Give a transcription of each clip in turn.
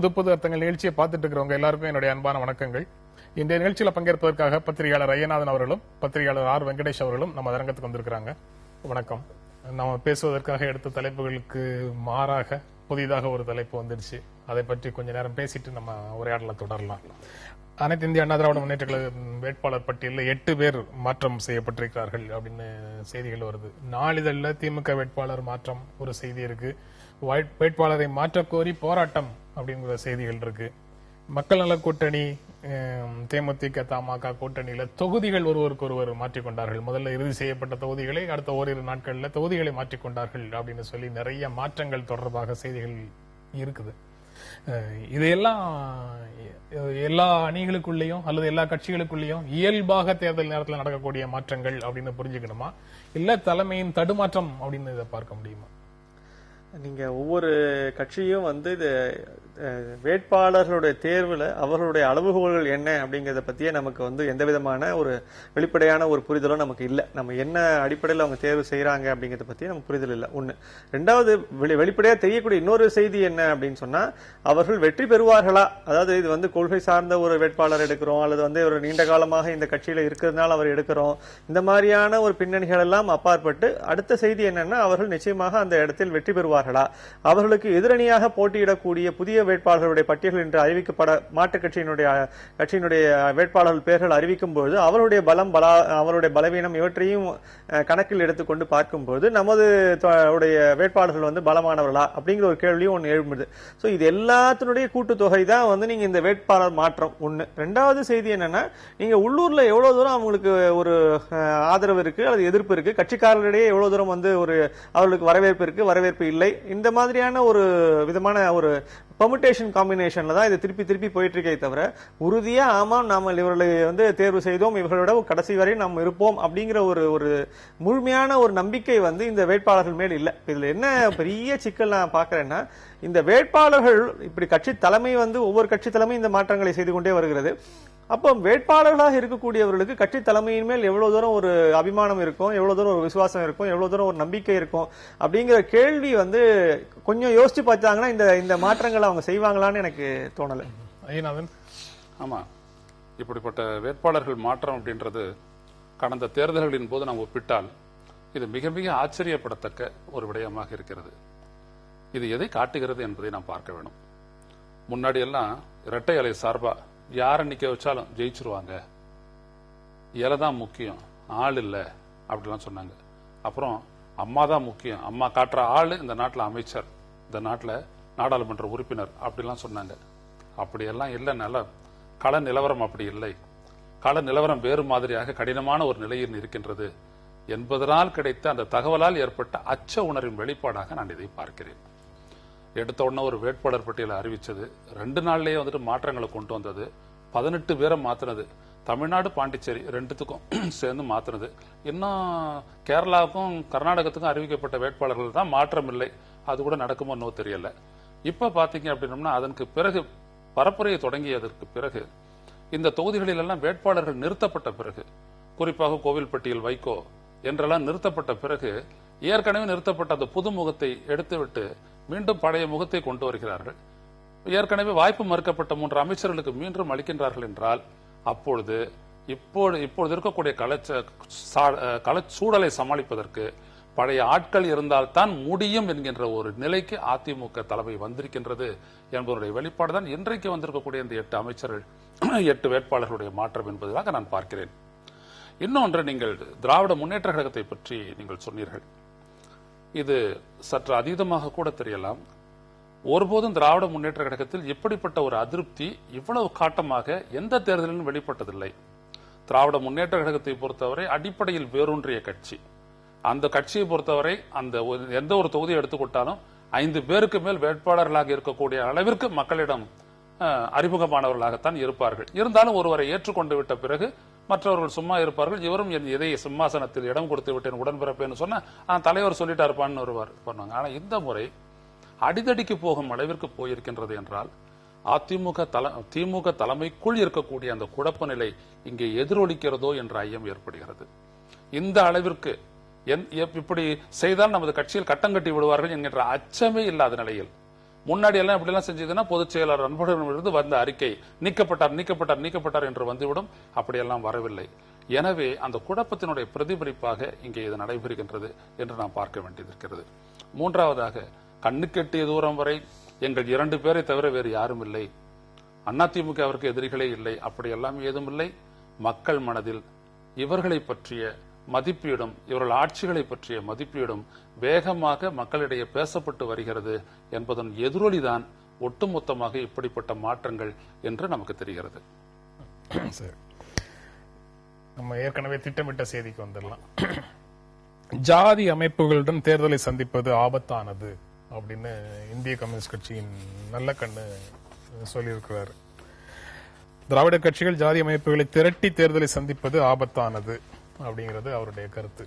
புது புது அர்த்தங்கள் நிகழ்ச்சியை பார்த்துட்டு இருக்கிறவங்க எல்லாருக்கும் என்னுடைய அன்பான வணக்கங்கள். இந்த நிகழ்ச்சியில பங்கேற்பதற்காக பத்திரிகையாளர் ஐயநாதன் அவர்களும் பத்திரிகையாளர் ஆர் வெங்கடேஷ் அவர்களும் நம்ம அரங்கத்துக்கு வந்திருக்கிறாங்க. வணக்கம். நம்ம பேசுவதற்காக எடுத்த தலைப்புகளுக்கு மாறாக புதிதாக ஒரு தலைப்பு வந்துருச்சு. அதை பற்றி கொஞ்ச நேரம் பேசிட்டு நம்ம உரையாடல தொடரலாம். அனைத்து இந்திய அண்ணா திராவிட முன்னேற்ற கழக வேட்பாளர் பட்டியலில் 8 பேர் மாற்றம் செய்யப்பட்டிருக்கிறார்கள் அப்படின்னு செய்திகள் வருது. நாளிதழில் திமுக வேட்பாளர் மாற்றம் ஒரு செய்தி இருக்கு. வேட்பாளரை மாற்றக் கோரி போராட்டம் அப்படிங்கிற செய்திகள் இருக்கு. மக்கள் நல கூட்டணி தேமுதிக தமாக கூட்டணியில தொகுதிகள் ஒருவருக்கொருவர் மாற்றிக்கொண்டார்கள். முதல்ல இறுதி செய்யப்பட்ட தொகுதிகளை அடுத்த ஓரிரு நாட்களில் தொகுதிகளை மாற்றிக்கொண்டார்கள் அப்படின்னு சொல்லி நிறைய மாற்றங்கள் தொடர்பாக செய்திகள் இருக்குது. இதையெல்லாம் எல்லா அணிகளுக்குள்ளேயும் அல்லது எல்லா கட்சிகளுக்குள்ளேயும் இயல்பாக தேர்தல் நேரத்தில் நடக்கக்கூடிய மாற்றங்கள் அப்படின்னு புரிஞ்சுக்கணுமா, இல்ல தலைமையின் தடுமாற்றம் அப்படின்னு இதை பார்க்க முடியுமா? நீங்க ஒவ்வொரு கட்சியும் இது வேட்பாளர்களுடைய தேர்வுல அவர்களுடைய அளவுகோல்கள் என்ன அப்படிங்கறத பத்தியே நமக்கு எந்த விதமான ஒரு வெளிப்படையான ஒரு புரிதலும் நமக்கு இல்ல. நம்ம என்ன அடிப்படையில் அவங்க தேர்வு செய்யறாங்க அப்படிங்கறத பத்தி நமக்கு புரிதல் இல்ல. ஒண்ணு. ரெண்டாவது, வெளிப்படையா தெரியக்கூடிய இன்னொரு செய்தி என்ன அப்படின்னு சொன்னா, அவர்கள் வெற்றி பெறுவார்களா, அதாவது இது கொள்கை சார்ந்த ஒரு வேட்பாளர் எடுக்கிறோம் அல்லது ஒரு நீண்ட காலமாக இந்த கட்சியில இருக்கிறதுனால அவர் எடுக்கிறோம், இந்த மாதிரியான ஒரு பின்னணிகள் எல்லாம் அப்பாற்பட்டு அடுத்த செய்தி என்னன்னா, அவர்கள் நிச்சயமாக அந்த இடத்தில் வெற்றி பெறுவார்களா, அவர்களுக்கு எதிரணியாக போட்டியிடக்கூடிய புதிய வேட்பாளர்களுடைய பட்டியல் என்று அறிவிக்கப்பட மாற்றுக் கட்சியினுடைய வேட்பாளர்கள் பெயர்கள் அறிவிக்கும் பொழுது அவருடைய அவருடைய பலவீனம் இவற்றையும் கணக்கில் எடுத்துக்கொண்டு பார்க்கும்போது நமது வேட்பாளர்கள் பலமானவர்களா அப்படிங்கிற ஒரு கேள்வியும் ஒன்று எழும்புது. சோ இது எல்லாத்தினுடைய கூட்டுத்தொகை தான் நீங்க இந்த வேட்பாளர் மாற்றம் ஒண்ணு. ரெண்டாவது செய்தி என்னன்னா, நீங்க உள்ளூர்ல எவ்வளவு தூரம் அவங்களுக்கு ஒரு ஆதரவு இருக்கு அல்லது எதிர்ப்பு இருக்கு, கட்சிக்காரர்களிடையே எவ்வளவு தூரம் அவர்களுக்கு வரவேற்பு இருக்கு, வரவேற்பு இல்லை, இந்த மாதிரியான ஒரு விதமான ஒரு பெர்முடேஷன் காம்பினேஷன்ல தான் இது திருப்பி போயிட்டு இருக்கே தவிர, உறுதியா ஆமாம் நாம இவர்களை தேர்வு செய்தோம், இவர்களோட கடைசி வரை நாம் இருப்போம் அப்படிங்கிற ஒரு முழுமையான ஒரு நம்பிக்கை இந்த வேட்பாளர்கள் மேல் இல்ல. இதுல என்ன பெரிய சிக்கல் நான் பாக்குறேன்னா, இந்த வேட்பாளர்கள் இப்படி கட்சி தலைமை ஒவ்வொரு கட்சி தலைமை இந்த மாற்றங்களை செய்து கொண்டே வருகிறது. அப்போ வேட்பாளர்களாக இருக்கக்கூடியவர்களுக்கு கட்சி தலைமையின் மேல் எவ்வளவு தூரம் ஒரு அபிமானம் இருக்கும், எவ்வளவு தூரம் ஒரு விசுவாசம் இருக்கும், எவ்வளவு தூரம் ஒரு நம்பிக்கை இருக்கும் அப்படிங்கிற கேள்வி கொஞ்சம் யோசிச்சு பார்த்தாங்கன்னா இந்த மாற்றங்களை அவங்க செய்வாங்களான்னு எனக்கு தோணல. ஐயநாதன். ஆமா, இப்படிப்பட்ட வேட்பாளர்கள் மாற்றம் அப்படின்றது கடந்த தேர்தல்களின் போது நாம் ஒப்பிட்டால் இது மிக மிக ஆச்சரியப்படத்தக்க ஒரு விடயமாக இருக்கிறது. இது எதை காட்டுகிறது என்பதை நாம் பார்க்க வேண்டும். முன்னாடி எல்லாம் இரட்டை அலை சார்பா யார நிக்க வச்சாலும் ஜெயிச்சிருவாங்க, இலைதான் முக்கியம், ஆள் இல்ல அப்படிலாம் சொன்னாங்க. அப்புறம் அம்மா தான் முக்கியம், அம்மா காட்டுற ஆளு இந்த நாட்டில் அமைச்சர், இந்த நாட்டில் நாடாளுமன்ற உறுப்பினர் அப்படிலாம் சொன்னாங்க. அப்படியெல்லாம் இல்லைனால கள நிலவரம் அப்படி இல்லை. கள நிலவரம் வேறு மாதிரியாக கடினமான ஒரு நிலையில் இருக்கின்றது என்பதனால் கிடைத்த அந்த தகவலால் ஏற்பட்ட அச்ச உணர்வின் வெளிப்பாடாக நான் இதை பார்க்கிறேன். எடுத்த உடனே ஒரு வேட்பாளர் பட்டியலை அறிவிச்சது, 2 நாள்லயே மாற்றங்களை கொண்டு வந்தது, 18 பேரை மாத்தினது, தமிழ்நாடு பாண்டிச்சேரி 2த்துக்கும் சேர்ந்து மாத்தினது. இன்னும் கேரளாவுக்கும் கர்நாடகத்துக்கும் அறிவிக்கப்பட்ட வேட்பாளர்கள் தான் மாற்றம் இல்லை, அது கூட நடக்குமோ இன்னும் தெரியல. இப்ப பாத்தீங்க அப்படின்னா, அதற்கு பிறகு பரப்புரையை தொடங்கியதற்கு பிறகு இந்த தொகுதிகளில் எல்லாம் வேட்பாளர்கள் நிறுத்தப்பட்ட பிறகு, குறிப்பாக கோவில்பட்டியில் வைகோ என்றெல்லாம் நிறுத்தப்பட்ட பிறகு, ஏற்கனவே நிறுத்தப்பட்ட அந்த புது முகத்தை எடுத்துவிட்டு மீண்டும் பழைய முகத்தை கொண்டு வருகிறார்கள். ஏற்கனவே வாய்ப்பு மறுக்கப்பட்ட 3 அமைச்சர்களுக்கு மீண்டும் அளிக்கின்றார்கள் என்றால், அப்பொழுது இப்பொழுது இருக்கக்கூடிய களச்சூழலை சமாளிப்பதற்கு பழைய ஆட்கள் இருந்தால்தான் முடியும் என்கின்ற ஒரு நிலைக்கு அதிமுக தலைமை வந்திருக்கின்றது என்பதனுடைய வெளிப்பாடு தான் இன்றைக்கு வந்திருக்கக்கூடிய இந்த 8 அமைச்சர்கள் 8 வேட்பாளர்களுடைய மாற்றம் என்பதாக நான் பார்க்கிறேன். இன்னொன்று, நீங்கள் திராவிட முன்னேற்ற கழகத்தை பற்றி நீங்கள் சொன்னீர்கள். இது சற்று அதீதமாக கூட தெரியலாம். ஒருபோதும் திராவிட முன்னேற்ற கழகத்தில் இப்படிப்பட்ட ஒரு அதிருப்தி இவ்வளவு காட்டமாக எந்த தேர்தலிலும் வெளிப்பட்டதில்லை. திராவிட முன்னேற்ற கழகத்தை பொறுத்தவரை அடிப்படையில் வேரூன்றிய கட்சி. அந்த கட்சியை பொறுத்தவரை எந்த ஒரு தொகுதியை எடுத்துக்கொண்டாலும் 5 பேருக்கு மேல் வேட்பாளர்களாக இருக்கக்கூடிய அளவிற்கு மக்களிடம் அறிமுகமானவர்களாகத்தான் இருப்பார்கள். இருந்தாலும் ஒருவரை ஏற்றுக்கொண்டு விட்ட பிறகு மற்றவர்கள் சும்மா இருப்பார்கள். இவரும் என் இதய சிம்மாசனத்தில் இடம் கொடுத்து விட்டேன் உடன்பிறப்பேன்னு சொன்னா தலைவர் சொல்லிட்டா இருப்பான்னு வருவார் பண்ணுவாங்க. ஆனா இந்த முறை அடிதடிக்கு போகும் அளவிற்கு போயிருக்கின்றது என்றால், திமுக தலைமைக்குள் இருக்கக்கூடிய அந்த குழப்ப நிலை இங்கே எதிரொலிக்கிறதோ என்ற ஐயம் ஏற்படுகிறது. இந்த அளவிற்கு இப்படி செய்தால் நமது கட்சியில் கட்டம் கட்டி விடுவார்கள் என்கின்ற அச்சமே இல்லாத நிலையில் முன்னாடி எல்லாம் இப்படி எல்லாம் செஞ்சதுன்னா பொதுச் செயலாளர் அன்பழகனிடமிருந்து வந்த அறிக்கை நீக்கப்பட்டார் என்று வந்துவிடும். அப்படியெல்லாம் வரவில்லை. எனவே அந்த குழப்பத்தினுடைய பிரதிபலிப்பாக இங்கே இது நடைபெறுகின்றது என்று நாம் பார்க்க வேண்டியிருக்கிறது. மூன்றாவதாக, கண்ணுக்கெட்டிய தூரம் வரை எங்கள் 2 பேரை தவிர வேறு யாரும் இல்லை, அதிமுகவிற்கு எதிரிகளே இல்லை, அப்படியெல்லாம் ஏதும் இல்லை. மக்கள் மனதில் இவர்களை பற்றிய மதிப்பீடும் இவர்கள் ஆட்சிகளை பற்றிய மதிப்பீடும் வேகமாக மக்களிடையே பேசப்பட்டு வருகிறது என்பதன் எதிரொலிதான் ஒட்டுமொத்தமாக இப்படிப்பட்ட மாற்றங்கள் என்று நமக்கு தெரிகிறது. சரி, நம்ம ஏற்கனவே திட்டமிட்ட செய்திக்கு வந்துடலாம். ஜாதி அமைப்புகளுடன் தேர்தலை சந்திப்பது ஆபத்தானது அப்படின்னு இந்திய கம்யூனிஸ்ட் கட்சியின் நல்ல கண்ணு சொல்லியிருக்கிறார். திராவிட கட்சிகள் ஜாதி அமைப்புகளை திரட்டி தேர்தலை சந்திப்பது ஆபத்தானது அப்படிங்கிறது அவருடைய கருத்து.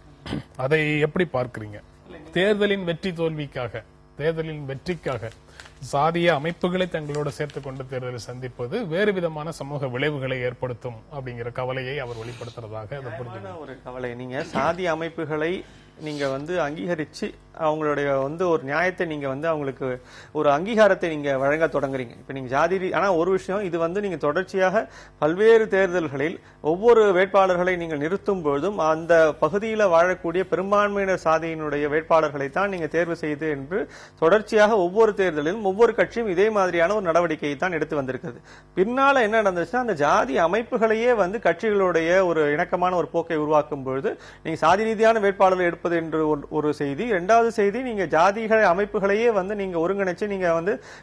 அதை எப்படி பார்க்கிறீங்க? தேர்தலின் வெற்றிக்காக சாதிய அமைப்புகளை தங்களோடு சேர்த்துக் கொண்டு தேர்தலை சந்திப்பது வேறு விதமான சமூக விளைவுகளை ஏற்படுத்தும் அப்படிங்கிற கவலையை அவர் வெளிப்படுத்துறதாக ஒரு கவலை. நீங்க சாதி அமைப்புகளை நீங்க அங்கீகரிச்சு அவங்களுடைய ஒரு நியாயத்தை நீங்க அவங்களுக்கு ஒரு அங்கீகாரத்தை நீங்க வழங்க தொடங்குறீங்க. இப்ப நீங்க ஜாதி ஆனா ஒரு விஷயம், இது நீங்க தொடர்ச்சியாக பல்வேறு தேர்தல்களில் ஒவ்வொரு வேட்பாளர்களை நீங்கள் நிறுத்தும் பொழுதும் அந்த பகுதியில் வாழக்கூடிய பெரும்பான்மையினர் சாதியினுடைய வேட்பாளர்களை தான் நீங்க தேர்வு செய்து என்று தொடர்ச்சியாக ஒவ்வொரு தேர்தலிலும் ஒவ்வொரு கட்சியும் இதே மாதிரியான ஒரு நடவடிக்கையை தான் எடுத்து வந்திருக்கிறது. பின்னால என்ன நடந்துச்சுன்னா, அந்த ஜாதி அமைப்புகளையே கட்சிகளுடைய ஒரு இணக்கமான ஒரு போக்கை உருவாக்கும் பொழுது நீங்க சாதி ரீதியான வேட்பாளர்கள் எடுப்பது என்று ஒரு செய்தி. இரண்டாவது செய்தி, நீங்க ஜாதிகள் அமைப்புகளையே நீங்க ஒருங்கிணைச்சு நீங்க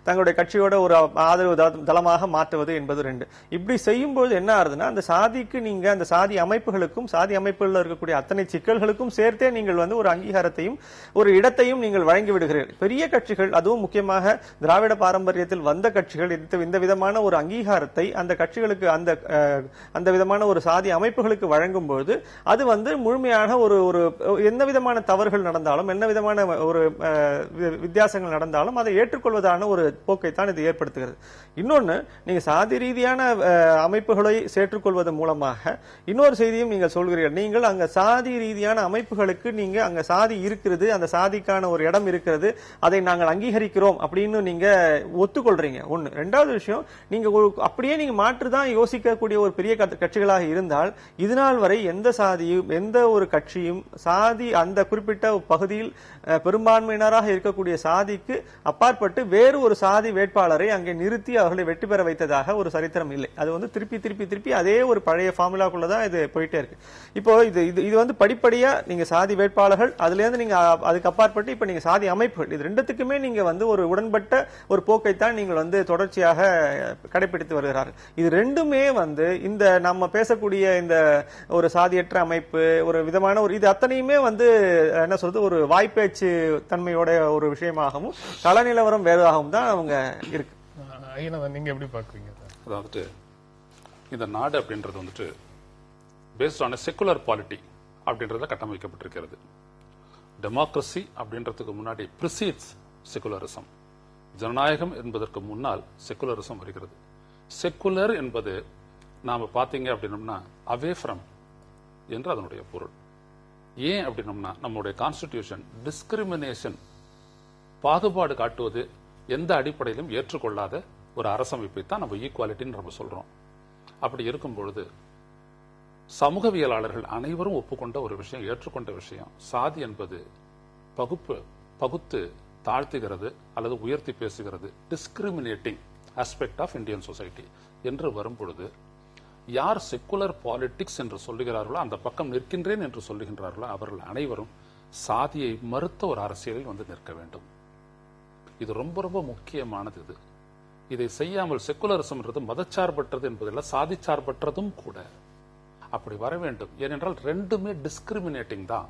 தங்களுடைய கட்சியோட ஒரு ஆதரவு தளமாக மாற்றுவது என்பது 2. இப்படி செய்யும்போது என்ன ஆகுதுன்னா, அந்த சாதிக்கு நீங்க அந்த சாதி அமைப்புகளுக்கும் சாதி அமைப்புகளில் இருக்கக்கூடிய அத்தனை சிக்கல்களுக்கும் சேர்த்தே நீங்கள் ஒரு அங்கீகாரத்தையும் ஒரு இடத்தையும் நீங்கள் வழங்கி விடுகிறீர்கள். பெரிய கட்சிகள், அதுவும் முக்கியமாக திராவிட பாரம்பரியத்தில் வந்த கட்சிகள் இந்த விதமான ஒரு அங்கீகாரத்தை அந்த கட்சிகளுக்கு அந்த விதமான ஒரு சாதி அமைப்புகளுக்கு வழங்கும் போது அது முழுமையான ஒரு எந்த விதமான தவறுகள் நடந்தாலும் என்ன விதமான ஒரு வித்தியாசங்கள் நடந்தாலும் அதை ஏற்றுக்கொள்வதான ஒரு போக்கை தான் இது ஏற்படுத்துகிறது. இன்னொன்னு, நீங்க சாதி ரீதியான அமைப்புகளை சேர்த்துக்கொள்வதன் மூலமாக இன்னொரு செய்தியும் நீங்கள் சொல்கிறீர்கள். நீங்கள் அங்க சாதி ரீதியான அமைப்புகளுக்கு நீங்க அங்க சாதி இருக்கிறது, அந்த சாதிக்கான ஒரு இடம் இருக்கிறது, அதை நாங்கள் அங்கீகரிக்கிறோம் அப்படின்னு நீங்க ஒத்துக்கொள்றீங்க. ஒண்ணு. இரண்டாவது விஷயம், நீங்க அப்படியே நீங்க மாற்றுதான் யோசிக்கக்கூடிய ஒரு பெரிய கட்சிகளாக இருந்தால் இதுநாள் வரை எந்த சாதியும் எந்த ஒரு கட்சியும் சாதி அந்த குறிப்பிட்ட பகுதியில் பெரும்பான்மையினராக இருக்கக்கூடிய சாதிக்கு அப்பாற்பட்டு வேறு ஒரு சாதி வேட்பாளரை அங்கே நிறுத்தி அவர்களை வெற்றி பெற வைத்ததாக ஒரு சரித்திரம் இல்லை. அது திருப்பி அதே ஒரு பழைய ஃபார்முலாக்குள்ளதான் இது போயிட்டே இருக்கு. இப்போ இது படிப்படியா நீங்க சாதி வேட்பாளர்கள், அதுல இருந்து நீங்க அதுக்கு அப்பாற்பட்டு இப்ப நீங்க சாதி அமைப்புகள், இது ரெண்டுத்துக்குமே நீங்க ஒரு உடன்பட்ட ஒரு போக்கைத்தான் நீங்கள் தொடர்ச்சியாக கடைபிடித்து வருகிறார்கள். இது ரெண்டுமே இந்த நம்ம பேசக்கூடிய இந்த ஒரு சாதியற்ற அமைப்பு ஒரு விதமான ஒரு இது அத்தனையுமே என்ன சொல்றது ஒரு வாய்ப்பேச்சு தன்மையோட ஒரு விஷயமாகவும் கள நிலவரம் வேறாகவும் தான் அவங்க இருக்கு. நீங்க எப்படி பாக்குறீங்க? அதாவது இந்த நாடு அப்படின்றது பேஸ்ட் ஆன் செக்குலர் பாலிட்டி அப்படின்றத கட்டமைக்கப்பட்டிருக்கிறது. டெமோக்ரஸி அப்படின்றதுக்கு முன்னாடி ப்ரிசீட்ஸ் செக்குலரிசம். ஜனநாயகம் என்பதற்கு முன்னால் செக்குலரிசம் வருகிறது. செக்குலர் என்பது நாம பாத்தீங்க அப்படின்னம்னா அவே ஃப்ரம் என்று அதனுடைய பொருள். ஏன் அப்படின்னம்னா நம்முடைய கான்ஸ்டிடியூஷன் டிஸ்கிரிமினேஷன், பாகுபாடு காட்டுவது எந்த அடிப்படையிலும் ஏற்றுக்கொள்ளாத ஒரு அரசமைப்பை தான் நம்ம ஈக்குவாலிட்டின்னு நம்ம சொல்றோம். அப்படி இருக்கும் பொழுது சமூகவியலாளர்கள் அனைவரும் ஒப்புக்கொண்ட ஒரு விஷயம், ஏற்றுக்கொண்ட விஷயம், சாதி என்பது பகுத்து தாழ்த்துகிறது அல்லது உயர்த்தி பேசுகிறது, discriminating aspect of Indian society என்று வரும் பொழுது யார் செக்குலர் பாலிடிக்ஸ் என்று சொல்லுகிறார்களோ, அந்த பக்கம் நிற்கின்றேன் என்று சொல்லுகின்றார்களோ, அவர்கள் அனைவரும் சாதியை மறுத்த ஒரு அரசியலில் நிற்க வேண்டும். இது ரொம்ப ரொம்ப முக்கியமானது. இதை செய்யாமல் செக்குலரிசம் மதச்சார்பற்றது என்பதில் சாதி சார்பற்றதும் கூட அப்படி வர வேண்டும். ஏனென்றால் ரெண்டுமே டிஸ்கிரிமினேட்டிங் தான்.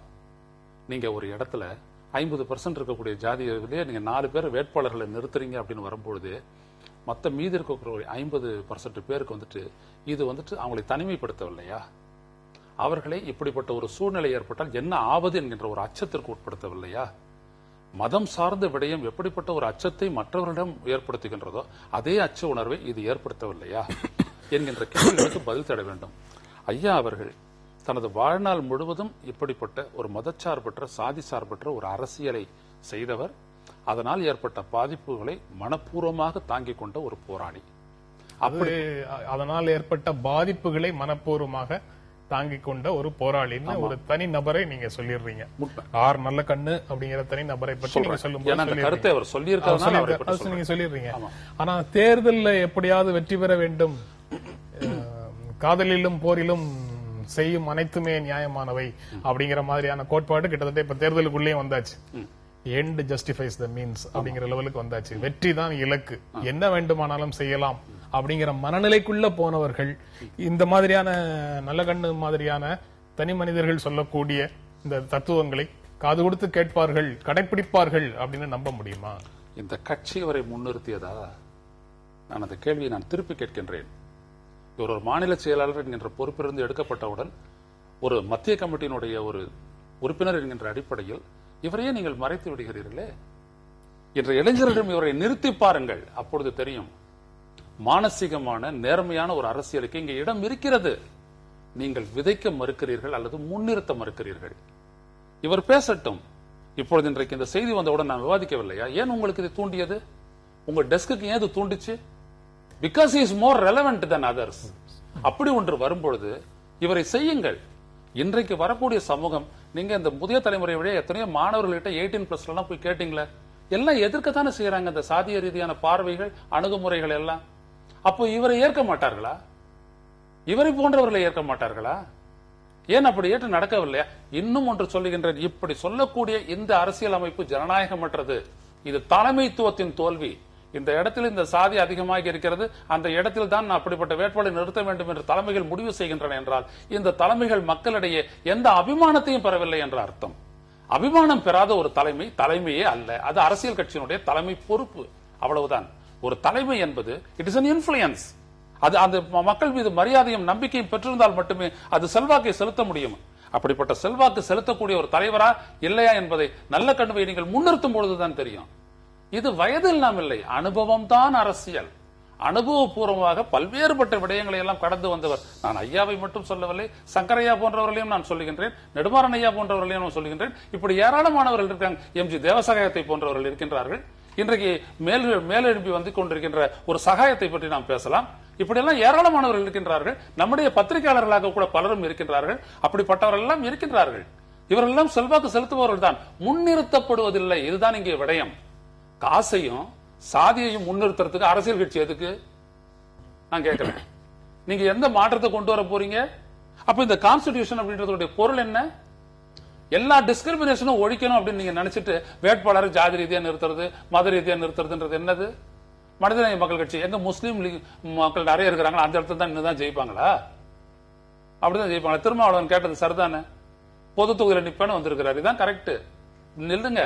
நீங்க ஒரு இடத்துல 50% இருக்கக்கூடிய ஜாதியிலே நீங்க 4 பேர் வேட்பாளர்களை நிறுத்துறீங்க அப்படின்னு வரும்பொழுது மற்ற மீதி இருக்கக்கூடிய 50% பேருக்கு இது அவங்களை தனிமைப்படுத்தவில்லையா? அவர்களை இப்படிப்பட்ட ஒரு சூழ்நிலை ஏற்பட்டால் என்ன ஆவது என்கின்ற ஒரு அச்சத்திற்கு உட்படுத்தவில்லையா? மதம் சார்ந்த விடயம் எப்படிப்பட்ட ஒரு அச்சத்தை மற்றவர்களிடம் ஏற்படுத்துகின்றதோ அதே அச்ச உணர்வை இது ஏற்படுத்தவில்லையா என்கின்ற கேள்விகளுக்கு பதில் தேட வேண்டும். ஐயா அவர்கள் தனது வாழ்நாள் முழுவதும் இப்படிப்பட்ட ஒரு மதச்சார்பற்ற சாதி சார்பற்ற ஒரு அரசியலை செய்தவர். அதனால் ஏற்பட்ட பாதிப்புகளை மனப்பூர்வமாக தாங்கிக் கொண்ட ஒரு போராளி. அப்படி அதனால் ஏற்பட்ட பாதிப்புகளை மனப்பூர்வமாக தாங்கிக் கொண்ட ஒரு போராளின்னு ஒரு தனி நபரை நீங்க சொல்லிடுறீங்க. ஆர் நல்லகண்ணு அப்படிங்கிற தனி நபரை பற்றி நீங்க சொல்லும்போது கருத்தை அவர் சொல்லியிருக்காரு நீங்க சொல்லிடுறீங்க. ஆனா தேர்தல்ல எப்படியாவது வெற்றி பெற வேண்டும், காதலிலும் போரிலும் செய்யும் அனைத்துமே நியாயமானவை அப்படிங்கிற மாதிரியான கோட்பாடு கிட்டத்தட்ட இப்ப தேர்தலுக்குள்ளேயும் வந்தாச்சு. எண்ட் ஜஸ்டிஃபைஸ் த மீன்ஸ் அப்படிங்கிற லெவலுக்கு வந்தாச்சு. வெற்றி தான் இலக்கு, என்ன வேண்டுமானாலும் செய்யலாம் அப்படிங்கிற மனநிலைக்குள்ள போனவர்கள் இந்த மாதிரியான நல்லகண்ணு மாதிரியான தனி மனிதர்கள் சொல்லக்கூடிய இந்த தத்துவங்களை காது கொடுத்து கேட்பார்கள், கடைபிடிப்பார்கள் அப்படின்னு நம்ப முடியுமா? இந்த கட்சி அவரை முன்னிறுத்தியதா? நான் அந்த கேள்வியை நான் திருப்பி கேட்கின்றேன். இவர் ஒரு மாநில செயலாளர் என்கின்ற பொறுப்பிலிருந்து எடுக்கப்பட்டவுடன் ஒரு மத்திய கமிட்டியினுடைய ஒரு உறுப்பினர் என்கின்ற அடிப்படையில் இவரையே நீங்கள் மறைத்து விடுகிறீர்களே. என்ற இளைஞரிடம் இவரை நிறுத்தி பாருங்கள், அப்பொழுது தெரியும். மானசீகமான நேர்மையான ஒரு அரசியலுக்கு இங்கே இடம் இருக்கிறது. நீங்கள் விதைக்க மறுக்கிறீர்கள் அல்லது முன்னிறுத்த மறுக்கிறீர்கள். இவர் பேசட்டும். இப்பொழுது இன்றைக்கு இந்த செய்தி வந்தவுடன் நான் விவாதிக்கவில்லையா? ஏன் உங்களுக்கு இது தூண்டியது? உங்க டெஸ்க்கு ஏன் இது தூண்டிச்சு? Because he is more relevant than others. அப்படி ஒன்று வரும்பொழுது இவரை செய்யுங்கள். இன்றைக்கு வரக்கூடிய சமூகம், நீங்க இந்த புதிய தலைமுறை விட எத்தனையோ மாணவர்கள்கிட்ட 18+ எல்லாம் போய் கேட்டீங்களே, எல்லாம் எதிர்க்கத்தானே செய்யறாங்க இந்த சாதிய ரீதியான பார்வைகள், அணுகுமுறைகள் எல்லாம். அப்போ இவரை ஏற்க மாட்டார்களா? இவரை போன்றவர்களை ஏற்க மாட்டார்களா? ஏன் அப்படி ஏற்று நடக்கவில்லையா? இன்னும் ஒன்று சொல்லுகின்றேன், இப்படி சொல்லக்கூடிய இந்த அரசியல் அமைப்பு ஜனநாயகமற்றது. இது தலைமைத்துவத்தின் தோல்வி. இந்த இடத்தில் இந்த சாதி அதிகமாக இருக்கிறது, அந்த இடத்தில் தான் அப்படிப்பட்ட வேட்பாளரை நிறுத்த வேண்டும் என்று தலைமைகள் முடிவு செய்கின்றன என்றால், இந்த தலைமைகள் மக்களிடையே எந்த அபிமானத்தையும் பெறவில்லை என்ற அர்த்தம். அபிமானம் பெறாத ஒரு தலைமையே அல்ல. அது அரசியல் கட்சியினுடைய தலைமை பொறுப்பு, அவ்வளவுதான். ஒரு தலைமை என்பது இட் இஸ் an இன்ஃப்ளூயன்ஸ். அது அந்த மக்கள் மீது மரியாதையும் நம்பிக்கையும் பெற்றிருந்தால் மட்டுமே அது செல்வாக்கை செலுத்த முடியும். அப்படிப்பட்ட செல்வாக்கு செலுத்தக்கூடிய ஒரு தலைவரா இல்லையா என்பதை நல்ல கண்வை நீங்கள் முன்னிறுத்தும் பொழுதுதான் தெரியும். இது வயதில் நாம் இல்லை, அனுபவம் தான் அரசியல். அனுபவபூர்வமாக பல்வேறுபட்ட விடயங்களை எல்லாம் கடந்து வந்தவர். நான் ஐயாவை மட்டும் சொல்லவில்லை, சங்கரையா போன்றவர்களையும் நான் சொல்லுகின்றேன், நெடுமாறன் ஐயா போன்றவர்களையும் நான் சொல்லுகின்றேன். இப்படி ஏராளமானவர்கள் இருக்காங்க. எம்ஜி தேவசகாயத்தை போன்றவர்கள் இருக்கின்றார்கள். இன்றைக்கு மேலெழும்பி வந்து கொண்டிருக்கின்ற ஒரு சகாயத்தை பற்றி நாம் பேசலாம். இப்படி எல்லாம் ஏராளமானவர்கள் இருக்கின்றார்கள். நம்முடைய பத்திரிகையாளர்களாக கூட பலரும் இருக்கின்றார்கள். அப்படிப்பட்டவர்கள் எல்லாம் இருக்கின்றார்கள். இவரெல்லாம் செல்வாக்கு செலுத்துபவர்கள் தான், முன்னிறுத்தப்படுவதில்லை. இதுதான் இங்கே விடயம். காசையும் சாதியையும் முன்னிறுத்துறதுக்கு அரசியல் கட்சி எதுக்கு நான் கேட்கிறேன். நீங்க எந்த மாற்றத்தை கொண்டு வர போறீங்க? அப்ப இந்த கான்ஸ்டிடியூஷன் அப்படின்றதுடைய பொருள் என்ன? எல்லா டிஸ்கிரிமினேஷனும் ஒழிக்கணும் அப்படின்னு நீங்க நினைச்சிட்டு வேட்பாளரை ஜாதி ரீதியா நிறுத்துறது, மத ரீதியா நிறுத்துறதுன்றது என்னது? மனிதநேய மக்கள் கட்சி எங்க முஸ்லீம் மக்கள் நிறைய இருக்கிறாங்க, அந்த இடத்துல தான் இன்னும் ஜெயிப்பாங்களா? அப்படிதான் ஜெயிப்பாங்களா? திருமாவளவன் கேட்டது சரிதானே, பொது தொகுதியில நிப்பேன்னு வந்திருக்கிறாரு, இதுதான் கரெக்ட். நில்லுங்க.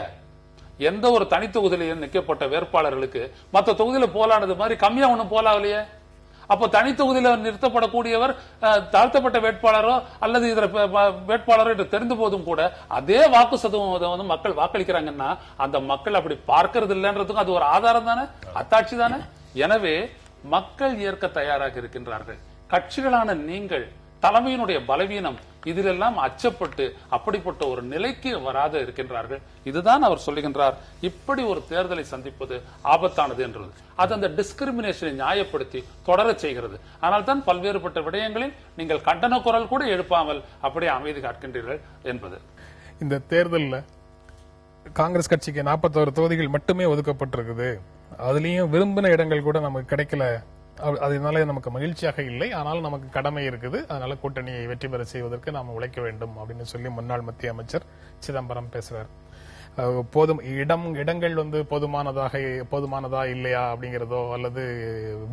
எந்த ஒரு தனி தொகுதியிலும் நிற்கப்பட்ட வேட்பாளர்களுக்கு மற்ற தொகுதியில போலானது மாதிரி கம்மியா ஒண்ணும் போலாவிலையே. அப்போ தனி தொகுதியில நிறுத்தப்படக்கூடியவர் தாழ்த்தப்பட்ட வேட்பாளரோ அல்லது இதர வேட்பாளரோ என்று தெரிந்து போதும் கூட அதே வாக்கு சதவீதம் வந்து மக்கள் வாக்களிக்கிறாங்கன்னா அந்த மக்கள் அப்படி பார்க்கறது இல்லைன்றதுக்கும் அது ஒரு ஆதாரம் தானே, அத்தாட்சி தானே. எனவே மக்கள் ஏற்க தயாராக இருக்கின்றார்கள். கட்சிகளான நீங்கள் தலைமையினுடைய பலவீனம் இதிலெல்லாம் அச்சப்பட்டு அப்படிப்பட்ட ஒரு நிலைக்கு வராத இருக்கின்றார்கள். இதுதான் அவர் சொல்லுகின்றார், இப்படி ஒரு தேர்தலை சந்திப்பது ஆபத்தானது என்றது. அது அந்த டிஸ்கிரிமினேஷனை நியாயப்படுத்தி தொடர செய்கிறது. ஆனால் தான் பல்வேறுபட்ட விடயங்களில் நீங்கள் கண்டன குரல் கூட எழுப்பாமல் அப்படியே அமைதி காக்கின்றீர்கள் என்பது. இந்த தேர்தலில் காங்கிரஸ் கட்சிக்கு 41 தொகுதிகள் மட்டுமே ஒதுக்கப்பட்டிருக்குது. அதுலயும் விரும்பின இடங்கள் கூட நமக்கு கிடைக்கல. அதனால நமக்கு மகிழ்ச்சியாக இல்லை, ஆனால் நமக்கு கடமை இருக்குது. அதனால கூட்டணியை வெற்றி பெற செய்வதற்கு நாம் உழைக்க வேண்டும் அப்படின்னு சொல்லி முன்னாள் மத்திய அமைச்சர் சிதம்பரம் பேசுறார். இடங்கள் வந்து போதுமானதா இல்லையா அப்படிங்கறதோ அல்லது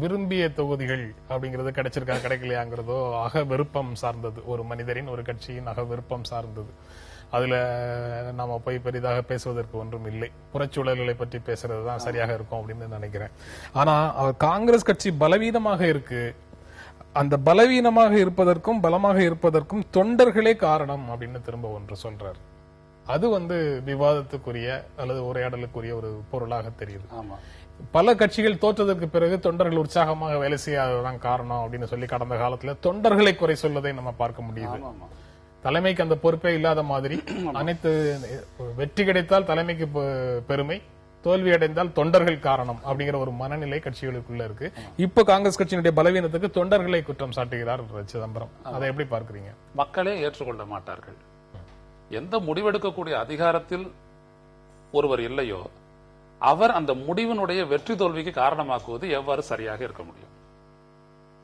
விரும்பிய தொகுதிகள் அப்படிங்கறது கிடைச்சிருக்கா கிடைக்கலையாங்கிறதோ அக விருப்பம் சார்ந்தது. ஒரு மனிதரின் ஒரு கட்சியின் அக விருப்பம் சார்ந்தது. அதுல நாம போய் பெரிதாக பேசுவதற்கு ஒன்றும் இல்லை. புறச்சூழல்களை பற்றி பேசுறது தான் சரியாக இருக்கும் அப்படின்னு நினைக்கிறேன். ஆனா காங்கிரஸ் கட்சி பலவீனமாக இருக்கு. அந்த பலவீனமாக இருப்பதற்கும் பலமாக இருப்பதற்கும் தொண்டர்களே காரணம் அப்படின்னு திரும்ப ஒன்று சொல்றாரு. அது வந்து விவாதத்துக்குரிய அல்லது உரையாடலுக்குரிய ஒரு பொருளாக தெரியுது. பல கட்சிகள் தோற்றதற்கு பிறகு தொண்டர்கள் உற்சாகமாக வேலை செய்யாததான் காரணம் அப்படின்னு சொல்லி கடந்த காலத்துல தொண்டர்களை குறை சொல்வதை நம்ம பார்க்க முடியுது. தலைமைக்கு அந்த பொறுப்பே இல்லாத மாதிரி அனைத்து வெற்றி கிடைத்தால் தலைமைக்கு பெருமை, தோல்வி அடைந்தால் தொண்டர்கள் காரணம் அப்படிங்கிற ஒரு மனநிலை கட்சிகளுக்குள்ள இருக்கு. இப்ப காங்கிரஸ் கட்சியினுடைய பலவீனத்துக்கு தொண்டர்களை குற்றம் சாட்டுகிறார் சிதம்பரம். அதை எப்படி பார்க்கிறீங்க? மக்களே ஏற்றுக்கொள்ள மாட்டார்கள். எந்த முடிவெடுக்கக்கூடிய அதிகாரத்தில் ஒருவர் இல்லையோ அவர் அந்த முடிவினுடைய வெற்றி தோல்விக்கு காரணமாக்குவது எவ்வாறு சரியாக இருக்க முடியும்?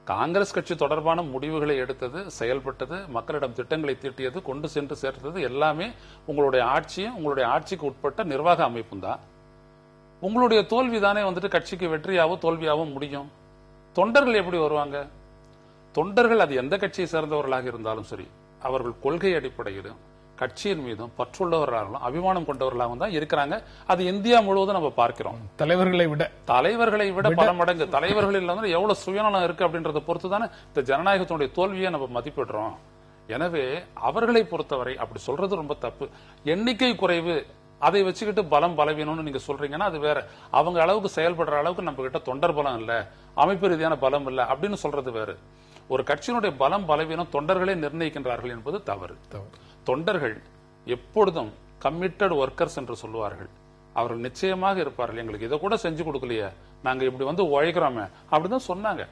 காங்கிரஸ் கட்சி தொடர்பான முடிவுகளை எடுத்தது, செயல்பட்டது, மக்களிடம் திட்டங்களை தீட்டியது, கொண்டு சென்று சேர்த்தது எல்லாமே உங்களுடைய ஆட்சியும் உங்களுடைய ஆட்சிக்கு உட்பட்ட நிர்வாக அமைப்பும் தான். உங்களுடைய தோல்விதானே வந்துட்டு கட்சிக்கு வெற்றியாவோ தோல்வியாவோ முடியும். தொண்டர்கள் எப்படி வருவாங்க? தொண்டர்கள் அது எந்த கட்சியை சேர்ந்தவர்களாக இருந்தாலும் சரி, அவர்கள் கொள்கை அடிப்படையிலும் கட்சியின் மீதும் பற்றுள்ளவர்களாகவும் அபிமானம் கொண்டவர்களாகவும் தான் இருக்கிறாங்க. அது இந்தியா முழுவதும் நம்ம பார்க்கிறோம். தலைவர்களை விட பல மடங்கு தலைவர்களில் வந்து எவ்வளவு சுயநலம் இருக்கு அப்படின்றத பொறுத்து தானே இந்த ஜனநாயகத்தினுடைய தோல்வியை நம்ம மதிப்பிடுறோம். எனவே அவர்களை பொறுத்தவரை அப்படி சொல்றது ரொம்ப தப்பு. எண்ணிக்கை குறைவு, அதை வச்சுக்கிட்டு பலம் பலவீனம்னு நீங்க சொல்றீங்கன்னா அது வேற. அவங்க அளவுக்கு செயல்படுற அளவுக்கு நம்ம கிட்ட தொண்டர் பலம் இல்ல, அமைப்பு ரீதியான பலம் இல்ல அப்படின்னு சொல்றது வேறு. ஒரு கட்சியினுடைய பலம் பலவீனம் தொண்டர்களே நிர்ணயிக்கின்றார்கள் என்பது தவறு. தொண்டர்கள் எப்பொழுதும் கமிட்டட் ஒர்க்கர்ஸ் என்று சொல்லுவார்கள். அவர்கள் நிச்சயமாக இருப்பார்கள். எங்களுக்கு இதை கூட செஞ்சு கொடுக்கலையே, நாங்க இப்படி வந்து உழைக்கிறோமே அப்படிதான் சொன்னாங்க.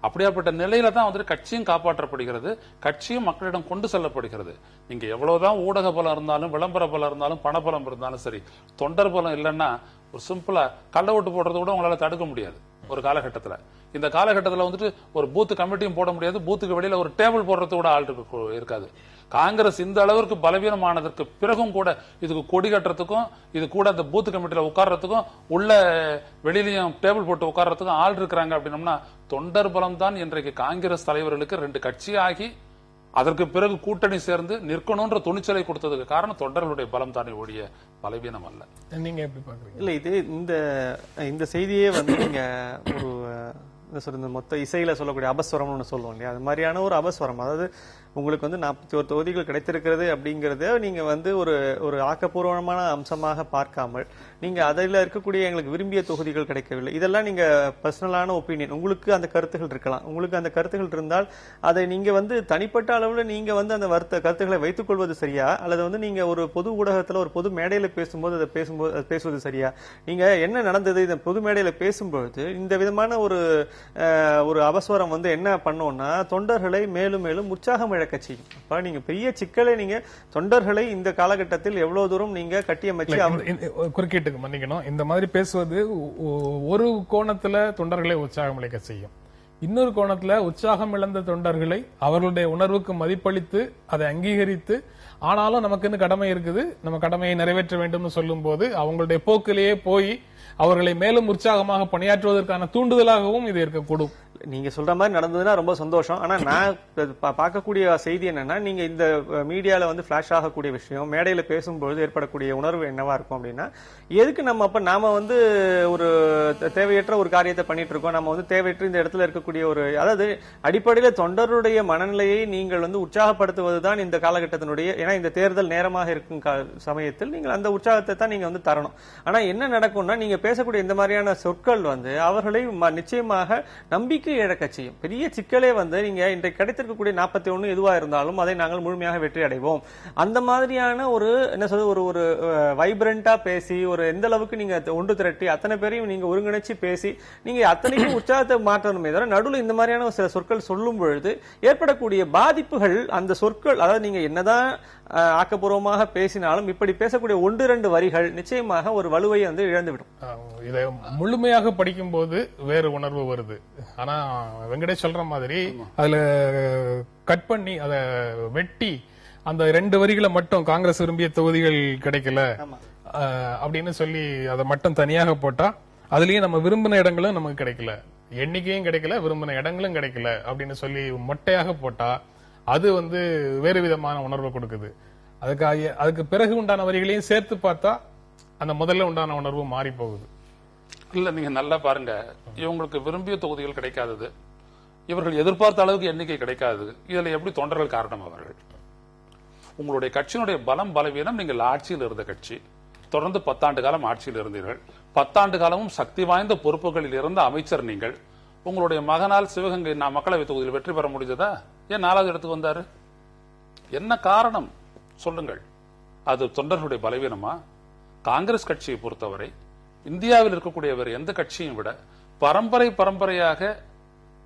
அப்படியாப்பட்ட நிலையில தான் வந்துட்டு கட்சியும் காப்பாற்றப்படுகிறது, கட்சியும் மக்களிடம் கொண்டு செல்லப்படுகிறது. நீங்க எவ்வளவுதான் ஊடக பலம் இருந்தாலும், விளம்பர பலம் இருந்தாலும், பணபலம் இருந்தாலும் சரி, தொண்டர் பலம் இல்லைன்னா ஒரு சிம்பிளா கள்ள ஓட்டு போடுறத கூட உங்களால தடுக்க முடியாது. ஒரு காலகட்டத்தில் இந்த காலகட்டத்தில் வந்துட்டு ஒரு பூத் கமிட்டியும் போட முடியாது, பூத்துக்கு வெளியில ஒரு டேபிள் போடுறது கூட ஆள் இருக்காது. காங்கிரஸ் இந்த அளவிற்கு பலவீனமானதற்கு பிறகும் கூட இதுக்கு கொடி கட்டுறதுக்கும் இது கூட அந்த பூத் கமிட்டியில உட்கார்றதுக்கும் உள்ள வெளியிலையும் டேபிள் போட்டு உட்கார்றதுக்கும் ஆள் இருக்கிறாங்க அப்படின்னம்னா தொண்டர் பலம் தான் இன்றைக்கு காங்கிரஸ் தலைவர்களுக்கு 2 கட்சியாகி அதற்கு பிறகு கூட்டணி சேர்ந்து நிற்கணும்ன்ற துணிச்சலை கொடுத்ததுக்கு காரணம் தொண்டர்களுடைய பலம் தானே ஒழிய பலவீனம் அல்ல. நீங்க எப்படி பாக்குறீங்க? இல்ல இது இந்த செய்தியே வந்து நீங்க ஒரு இந்த மொத்த இசையில சொல்லக்கூடிய அபஸ்வரம்னு சொல்லுவோம் இல்லையா, அது மாதிரியான ஒரு அபஸ்வரம். அதாவது உங்களுக்கு வந்து 41 தொகுதிகள் கிடைத்திருக்கிறது அப்படிங்கறத நீங்க வந்து ஒரு ஆக்கப்பூர்வமான அம்சமாக பார்க்காமல் நீங்க அதில் இருக்கக்கூடிய எங்களுக்கு விரும்பிய தொகுதிகள் கிடைக்கவில்லை, இதெல்லாம் நீங்க பர்சனலான ஒப்பீனியன், உங்களுக்கு அந்த கருத்துகள் இருக்கலாம். உங்களுக்கு அந்த கருத்துகள் இருந்தால் அதை நீங்க வந்து தனிப்பட்ட அளவில் நீங்க வந்து அந்த கருத்துக்களை வைத்துக் கொள்வது சரியா, அல்லது வந்து நீங்க ஒரு பொது ஊடகத்துல ஒரு பொது மேடையில பேசும்போது அதை பேசுவது சரியா? நீங்க என்ன நடந்தது இந்த பொது மேடையில பேசும்பொழுது இந்த விதமான ஒரு அபஸ்வரம் வந்து என்ன பண்ணோம்னா தொண்டர்களை மேலும் மேலும் உற்சாகம் கட்சி. அப்ப நீங்க பெரிய சிக்கலை நீங்க தொண்டர்களை இந்த காலகட்டத்தில் எவ்வளவு தூரம் நீங்க கட்டியமைச்சு குறுக்கீட்டுக்கு மன்னிக்கணும். இந்த மாதிரி பேசுவது ஒரு கோணத்துல தொண்டர்களை உற்சாகம் அளிக்க செய்யும், இன்னொரு கோணத்துல உற்சாகம் இழந்த தொண்டர்களை அவர்களுடைய உணர்வுக்கு மதிப்பளித்து அதை அங்கீகரித்து ஆனாலும் நமக்கு கடமை இருக்குது, நம்ம கடமையை நிறைவேற்ற வேண்டும் சொல்லும் போது அவங்களுடைய போக்கிலேயே போய் அவர்களை மேலும் உற்சாகமாக பணியாற்றுவதற்கான தூண்டுதலாகவும் இது இருக்கக்கூடும். நீங்க சொல்ற மாதிரி நடந்ததுன்னா ரொம்ப சந்தோஷம். ஆனா நான் பார்க்கக்கூடிய செய்தி என்னன்னா, நீங்க இந்த மீடியால வந்து பிளாஷ் ஆகக்கூடிய விஷயம், மேடையில பேசும்போது ஏற்படக்கூடிய உணர்வு என்னவா இருக்கும் அப்படின்னா, எதுக்கு நாம வந்து ஒரு தேவையற்ற ஒரு காரியத்தை பண்ணிட்டு இருக்கோம், நம்ம வந்து தேவையற்ற இந்த இடத்துல இருக்கக்கூடிய அதாவது அடிப்படையில தொண்டருடைய மனநிலையை நீங்கள் வந்து உற்சாகப்படுத்துவதுதான் இந்த காலகட்டத்தினுடைய, ஏன்னா இந்த தேர்தல் நேரமாக இருக்கும் சமயத்தில் நீங்கள் அந்த உற்சாகத்தை தான் நீங்க வந்து தரணும். ஆனா என்ன நடக்கும்னா, நீங்க பேசக்கூடிய இந்த மாதிரியான சொற்கள் வந்து அவர்களை நிச்சயமாக நம்பிக்கை இழக்க செய்யும். பெரிய சிக்கலே வந்து நீங்க இன்றைக்கு கிடைத்திருக்கக்கூடிய 41 எதுவா இருந்தாலும் அதை நாங்கள் முழுமையாக வெற்றி அடைவோம், அந்த மாதிரியான என்ன சொல்றது ஒரு வைப்ரண்டா பேசி எந்த அளவுக்கு நீங்க ஒன்று திரட்டி அத்தனை பேரையும் நீங்க ஒருங்கிணைச்சு பேசி நீங்க அத்தனைக்கும் உற்சாகத்தை மாற்றணுமே தவிர நடுவில் இந்த மாதிரியான சில சொற்கள் சொல்லும் பொழுது ஏற்படக்கூடிய பாதிப்புகள், அந்த சொற்கள், அதாவது நீங்க என்னதான் ஆக்கப்பூர்வமாக பேசினாலும் இப்படி பேசக்கூடிய 1-2 வரிகள் நிச்சயமாக ஒரு வலுவை வந்து இழந்துவிடும். இதை முழுமையாக படிக்கும் போது வேறு உணர்வு வருது. ஆனா வெங்கடேஷ் சொல்ற மாதிரி அதுல கட் பண்ணி அதை வெட்டி அந்த 2 வரிகளை மட்டும் காங்கிரஸ் விரும்பிய தொகுதிகள் கிடைக்கல அப்படின்னு சொல்லி அதை மட்டும் தனியாக போட்டா அதுலயும் நம்ம விரும்பின இடங்களும் நமக்கு கிடைக்கல, எண்ணிக்கையும் கிடைக்கல, விரும்பின இடங்களும் கிடைக்கல அப்படின்னு சொல்லி மொட்டையாக போட்டா அது வந்து வேறு விதமான உணர்வை கொடுக்குது. அதுக்கு பிறகு உண்டான வரிகளையும் சேர்த்து பார்த்தா அந்த முதல்ல உண்டான உணர்வு மாறி போகுது. இல்ல நீங்க நல்லா பாருங்க, இவங்களுக்கு விரும்பிய தொகுதிகள் கிடைக்காதது, இவர்கள் எதிர்பார்த்த அளவுக்கு எண்ணிக்கை கிடைக்காது, இதுல எப்படி தொண்டர்கள் காரணம்? அவர்கள் உங்களுடைய கட்சியினுடைய பலம் பலவீனம், நீங்கள் ஆட்சியில் இருந்த கட்சி, தொடர்ந்து 10 ஆண்டு காலம் ஆட்சியில் இருந்தீர்கள், 10 ஆண்டு காலமும் சக்தி வாய்ந்த பொறுப்புகளில் இருந்த அமைச்சர் நீங்கள். உங்களுடைய மகனால் சிவகங்கை மக்களவை தொகுதியில் வெற்றி பெற முடிஞ்சதா? ஏன் 4வது இடத்துக்கு வந்தாரு? என்ன காரணம் சொல்லுங்கள்? அது தொண்டர்களுடைய பலவீனமா? காங்கிரஸ் கட்சியை பொறுத்தவரை இந்தியாவில் இருக்கக்கூடிய வேறு எந்த கட்சியும் விட பரம்பரையாக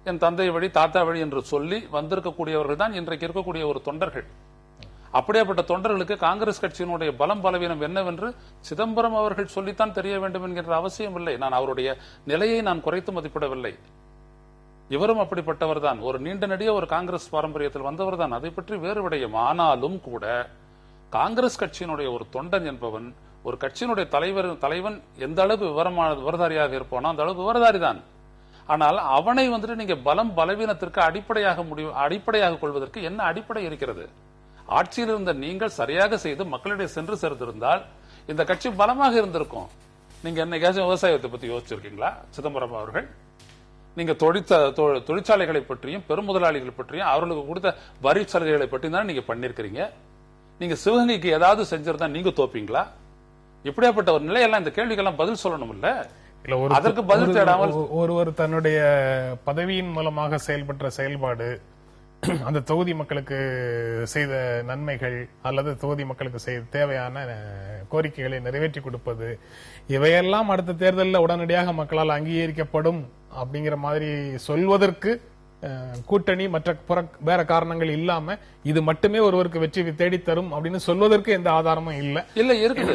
என் தந்தை வழி தாத்தா வழி என்று சொல்லி வந்திருக்கக்கூடியவர்கள் தான் இன்றைக்கு இருக்கக்கூடிய ஒரு தொண்டர்கள். அப்படியாப்பட்ட தொண்டர்களுக்கு காங்கிரஸ் கட்சியினுடைய பலம் பலவீனம் என்னவென்று சிதம்பரம் அவர்கள் சொல்லித்தான் தெரிய வேண்டும் என்கின்ற அவசியம் இல்லை. நான் அவருடைய நிலையை நான் குறைத்து மதிப்பிடவில்லை. இவரும் அப்படிப்பட்டவர் தான். ஒரு நீண்ட நெடிய ஒரு காங்கிரஸ் பாரம்பரியத்தில் வந்தவர் தான். அதை பற்றி வேறு விடயம். ஆனாலும் கூட காங்கிரஸ் கட்சியினுடைய ஒரு தொண்டன் என்பவன், ஒரு கட்சியினுடைய தலைவன் எந்த அளவு விவரதாரியாக இருப்பானோ அந்த அளவு விவரதாரி தான். ஆனால் அவனை வந்துட்டு நீங்க பலம் பலவீனத்திற்கு அடிப்படையாக கொள்வதற்கு என்ன அடிப்படை இருக்கிறது? ஆட்சியில் இருந்த நீங்கள் சரியாக செய்து மக்களிடையே சென்று சேர்ந்திருந்தால் இந்த கட்சி பலமாக இருந்திருக்கும். நீங்க என்னைக்காச்சும் விவசாயத்தை பத்தி யோசிச்சிருக்கீங்களா சிதம்பரம் அவர்கள்? நீங்க தொழிற்சாலைகளை பற்றியும் பெரும் முதலாளிகள் பற்றியும் அவர்களுக்கு கொடுத்த வரி சலுகைகளை பற்றியும் தான் நீங்க பண்ணிருக்கிறீங்க. நீங்க சிவகங்கைக்கு ஏதாவது செஞ்சிருந்தா நீங்க தோப்பீங்களா? இப்படியாப்பட்ட ஒரு நிலையெல்லாம் இந்த கேள்விக்கெல்லாம் பதில் சொல்லணும் இல்ல? அதற்கு பதில் தேடாமல் ஒருவர் தன்னுடைய பதவியின் மூலமாக செயல்பட்ட செயல்பாடு, அந்த தொகுதி மக்களுக்கு செய்த நன்மைகள் அல்லது தொகுதி மக்களுக்கு செய்த தேவையான கோரிக்கைகளை நிறைவேற்றி கொடுப்பது, இவையெல்லாம் அடுத்த தேர்தலில் உடனடியாக மக்களால் அங்கீகரிக்கப்படும் அப்படிங்கிற மாதிரி சொல்வதற்கு கூட்டணி மற்ற வேற காரணங்கள் இல்லாம இது மட்டுமே ஒருவருக்கு வெற்றி தேடித்தரும் அப்படின்னு சொல்வதற்கு எந்த ஆதாரமும் இல்ல இருக்கு.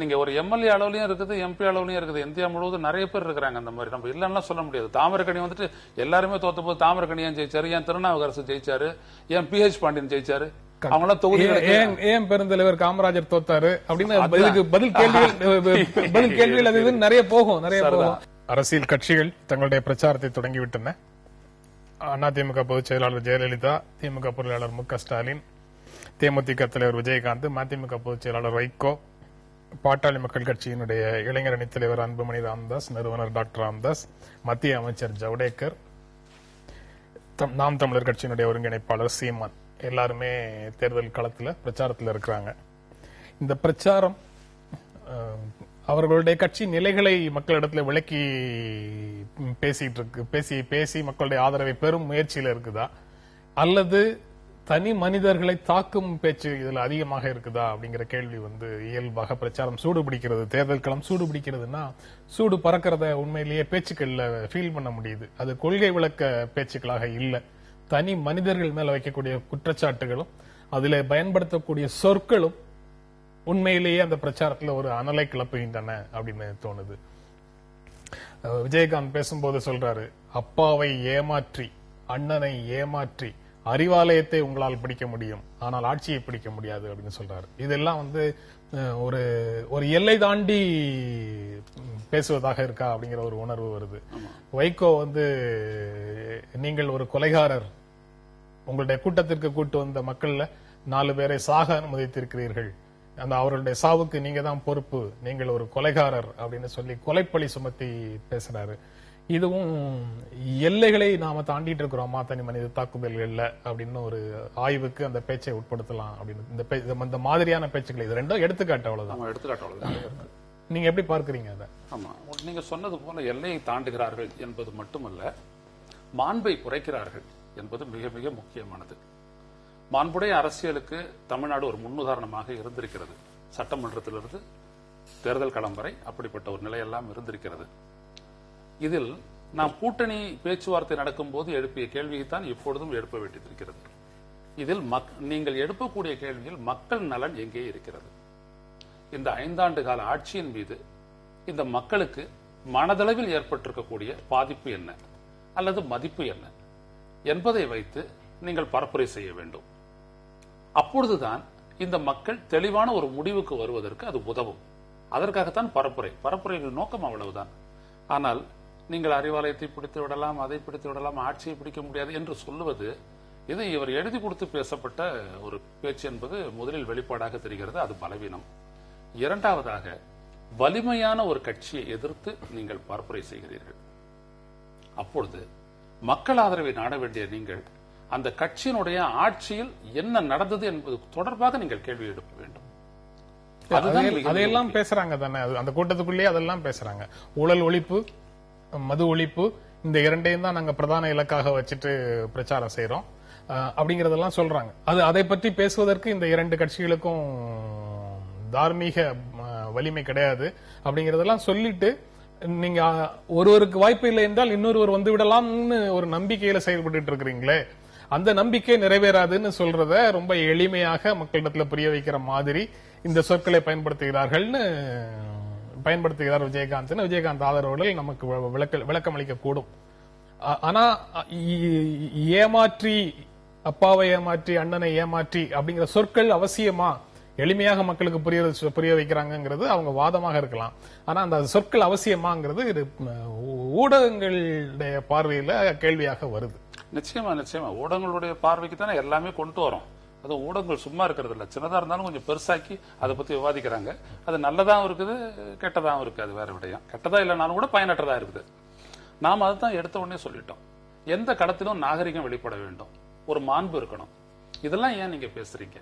நீங்க ஒரு எம்எல்ஏ அளவுலயும் இருக்குது, எம்பி அளவுலயும் இருக்குது. இந்தியா முழுவதும் நிறைய பேர் இருக்கிறாங்க அந்த மாதிரி. நம்ம இல்லன்னா சொல்ல முடியாது. தாமிரக்கணி வந்துட்டு எல்லாருமே தோத்த போது தாமிரக்கணி ஏன் ஜெயிச்சாரு, ஏன் திருநாவுக்கரசு ஜெயிச்சாரு, ஏன் PH பாண்டியன் ஜெயிச்சாரு, அவங்கள தொகுதி ஏன் பெருந்தலைவர் காமராஜர் தோத்தாரு அப்படின்னு பதில் கேள்விகள் அது நிறைய போகும். அரசியல் கட்சிகள் தங்களுடைய பிரச்சாரத்தை தொடங்கிவிட்டன. அதிமுக பொதுச் செயலாளர் ஜெயலலிதா, திமுக பொருளாளர் மு க ஸ்டாலின், தேமுதிக தலைவர் விஜயகாந்த், மதிமுக பொதுச் செயலாளர் வைகோ, பாட்டாளி மக்கள் கட்சியினுடைய இளைஞர் அணித் தலைவர் அன்புமணி ராமதாஸ், நிறுவனர் டாக்டர் ராமதாஸ், மத்திய அமைச்சர் ஜவடேகர், நாம் தமிழர் கட்சியினுடைய ஒருங்கிணைப்பாளர் சீமான் எல்லாருமே தேர்தல் களத்துல பிரச்சாரத்தில் இருக்கிறாங்க. இந்த பிரச்சாரம் அவர்களுடைய கட்சி நிலைகளை மக்களிடத்துல விளக்கி பேசி மக்களுடைய ஆதரவை பெறும் முயற்சியில இருக்குதா, அல்லது தனி மனிதர்களை தாக்கும் பேச்சு இதுல அதிகமாக இருக்குதா அப்படிங்கிற கேள்வி இயல்பாக பிரச்சாரம் சூடு பிடிக்கிறது. தேர்தல் களம் சூடு பிடிக்கிறதுனா சூடு பறக்கிறத உண்மையிலேயே பேச்சுக்கள்ல ஃபீல் பண்ண முடியுது. அது கொள்கை விளக்க பேச்சுக்களாக இல்ல, தனி மனிதர்கள் மேல வைக்கக்கூடிய குற்றச்சாட்டுகளும் அதுல பயன்படுத்தக்கூடிய சொற்களும் உண்மையிலேயே அந்த பிரச்சாரத்துல ஒரு அனலை கிளப்புகின்றன அப்படின்னு தோணுது. விஜயகாந்த் பேசும்போது சொல்றாரு, அப்பாவை ஏமாற்றி அண்ணனை ஏமாற்றி அறிவாலயத்தை உங்களால் பிடிக்க முடியும், ஆனால் ஆட்சியை பிடிக்க முடியாது அப்படின்னு சொல்றாரு. இதெல்லாம் ஒரு எல்லை தாண்டி பேசுவதாக இருக்கா அப்படிங்கிற ஒரு உணர்வு வருது. வைகோ நீங்கள் ஒரு கொலைகாரர், உங்களுடைய கூட்டத்திற்கு கூட்டு வந்த மக்கள்ல 4 பேரை சாக அனுமதித்திருக்கிறீர்கள், அந்த அவர்களுடைய சாவுக்கு நீங்க தான் பொறுப்பு, நீங்கள் ஒரு கொலைகாரர் அப்படின்னு சொல்லி கொலைப்பழி சுமத்தி பேசுறாரு. இதுவும் எல்லைகளை நாம தாண்டிட்டு இருக்கிறோமா தனி மனித தாக்குதல்கள்ல அப்படின்னு ஒரு ஆய்வுக்கு அந்த பேச்சை உட்படுத்தலாம் அப்படின்னு இந்த மாதிரியான பேச்சுக்கள் இது ரெண்டும் எடுத்துக்காட்டு. அவ்வளவுதான். நீங்க எப்படி பார்க்கறீங்க அதை? ஆமா, நீங்க சொன்னது போல எல்லையை தாண்டுகிறார்கள் என்பது மட்டுமல்ல, மாண்பை குறைக்கிறார்கள் என்பது மிக மிக முக்கியமானது. மாண்புடைய அரசியலுக்கு தமிழ்நாடு ஒரு முன்னுதாரணமாக இருந்திருக்கிறது. சட்டமன்றத்திலிருந்து தேர்தல் களம் வரை அப்படிப்பட்ட ஒரு நிலையெல்லாம் இருந்திருக்கிறது. இதில் நாம் கூட்டணி பேச்சுவார்த்தை நடக்கும் போது எழுப்பிய கேள்வியைத்தான் இப்பொழுதும் எழுப்ப வேண்டியிருக்கிறது. இதில் நீங்கள் எழுப்பக்கூடிய கேள்வியில் மக்கள் நலன் எங்கே இருக்கிறது? இந்த 5 ஆண்டு கால ஆட்சியின் மீது இந்த மக்களுக்கு மனதளவில் ஏற்பட்டிருக்கக்கூடிய பாதிப்பு என்ன அல்லது மதிப்பு என்ன என்பதை வைத்து நீங்கள் பரப்புரை செய்ய வேண்டும். அப்பொழுதுதான் இந்த மக்கள் தெளிவான ஒரு முடிவுக்கு வருவதற்கு அது உதவும். அதற்காகத்தான் பரப்புரையின் நோக்கம் அவ்வளவுதான். ஆனால் நீங்கள் அறிவாலயத்தை பிடித்து விடலாம், அதை பிடித்து விடலாம், ஆட்சியை பிடிக்க முடியாது என்று சொல்லுவது, இது இவர் எழுதி கொடுத்து பேசப்பட்ட ஒரு பேச்சு என்பது முதலில் வெளிப்பாடாக தெரிகிறது. அது பலவீனம். இரண்டாவதாக, வலிமையான ஒரு கட்சியை எதிர்த்து நீங்கள் பரப்புரை செய்கிறீர்கள். அப்பொழுது மக்கள் ஆதரவை நாட வேண்டிய நீங்கள் அந்த கட்சியினுடைய ஆட்சியில் என்ன நடந்தது என்பது தொடர்பாக நீங்கள் கேள்வி எழுப்ப வேண்டும். அதையெல்லாம் பேசுறாங்க தானே, அந்த கூட்டத்துக்குள்ளேயே அதெல்லாம் பேசுறாங்க. ஊழல் ஒழிப்பு, மது ஒழிப்பு, இந்த இரண்டையும் தான் நாங்க பிரதான இலக்காக வச்சுட்டு பிரச்சாரம் செய்யறோம் அப்படிங்கறதெல்லாம் சொல்றாங்க. அதை பற்றி பேசுவதற்கு இந்த 2 கட்சிகளுக்கும் தார்மீக வலிமை கிடையாது அப்படிங்கறதெல்லாம் சொல்லிட்டு நீங்க ஒருவருக்கு வாய்ப்பு இல்லை என்றால் இன்னொருவர் வந்து விடலாம்னு ஒரு நம்பிக்கையில செயல்பட்டு இருக்கிறீங்களே, அந்த நம்பிக்கை நிறைவேறாதுன்னு சொல்றத ரொம்ப எளிமையாக மக்களிடத்துல புரிய வைக்கிற மாதிரி இந்த சொற்களை பயன்படுத்துகிறார் விஜயகாந்த் ஆதரவுகள் நமக்கு விளக்கம் அளிக்க கூடும். ஆனா ஏமாற்றி, அப்பாவை ஏமாற்றி அண்ணனை ஏமாற்றி அப்படிங்கிற சொற்கள் அவசியமா, எளிமையாக மக்களுக்கு புரிய வைக்கிறாங்கிறது அவங்க வாதமாக இருக்கலாம். ஆனா அந்த சொற்கள் அவசியமாங்கிறது இது ஊடகங்களுடைய பார்வையில கேள்வியாக வருது. நிச்சயமா ஊடகங்களுடைய பார்வைக்கு தானே எல்லாமே கொண்டு வரும். அது ஊடகங்கள் சும்மா இருக்கிறது இல்ல, சின்னதா இருந்தாலும் கொஞ்சம் பெருசாக்கி அதை பத்தி விவாதிக்கிறாங்க. அது நல்லதாகவும் இருக்குது, கெட்டதாகவும் இருக்கு. அது வேற விடயம். கெட்டதா இல்லைனாலும் கூட பயனற்றதா இருக்குது. நாம அதுதான் எடுத்த உடனே சொல்லிட்டோம். எந்த கடத்திலும் நாகரிகம் வெளிப்பட வேண்டும், ஒரு மாண்பு இருக்கணும். இதெல்லாம் ஏன் நீங்க பேசுறீங்க?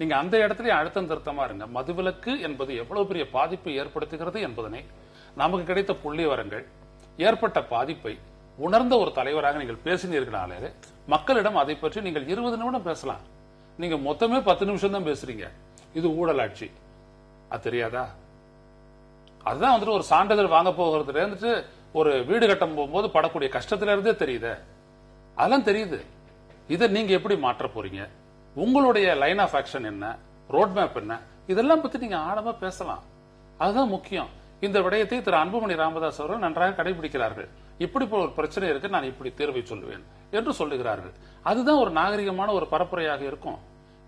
நீங்க அந்த இடத்துல அழுத்தம் திருத்தமா இருங்க. மதுவிலக்கு என்பது எவ்வளவு பெரிய பாதிப்பை ஏற்படுத்துகிறது என்பதனை நமக்கு கிடைத்த புள்ளிவரங்கள், ஏற்பட்ட பாதிப்பை உணர்ந்த ஒரு தலைவராக நீங்கள் பேசினீர்களாலே மக்களிடம் அதை பற்றி நீங்கள் 20 நிமிடம் பேசலாம். நீங்க மொத்தமே 10 நிமிஷம் தான் பேசுறீங்க. இது ஊழலாட்சி, அது தெரியாதா? அதுதான் வந்துட்டு ஒரு சான்றிதழ் வாங்க போகிறதுல இருந்துட்டு ஒரு வீடு கட்டும் போகும்போது படக்கூடிய கஷ்டத்துல இருந்தே தெரியுது. அதெல்லாம் தெரியுது. இதை நீங்க எப்படி மாற்ற போறீங்க? உங்களுடைய லைன் ஆஃப் ஆக்ஷன் என்ன, ரோட் மேப் என்ன, இதெல்லாம் பத்தி நீங்க ஆழமா பேசலாம். அதுதான் முக்கியம். இந்த விடயத்தை திரு அன்புமணி ராமதாஸ் அவர்கள் நன்றாக கடைபிடிக்கிறார்கள். இப்படி ஒரு பிரச்சனை இருக்கு, நான் இப்படி தீர்வை சொல்லுவேன் என்று சொல்லுகிறார்கள். அதுதான் ஒரு நாகரிகமான ஒரு பரப்புரையாக இருக்கும்.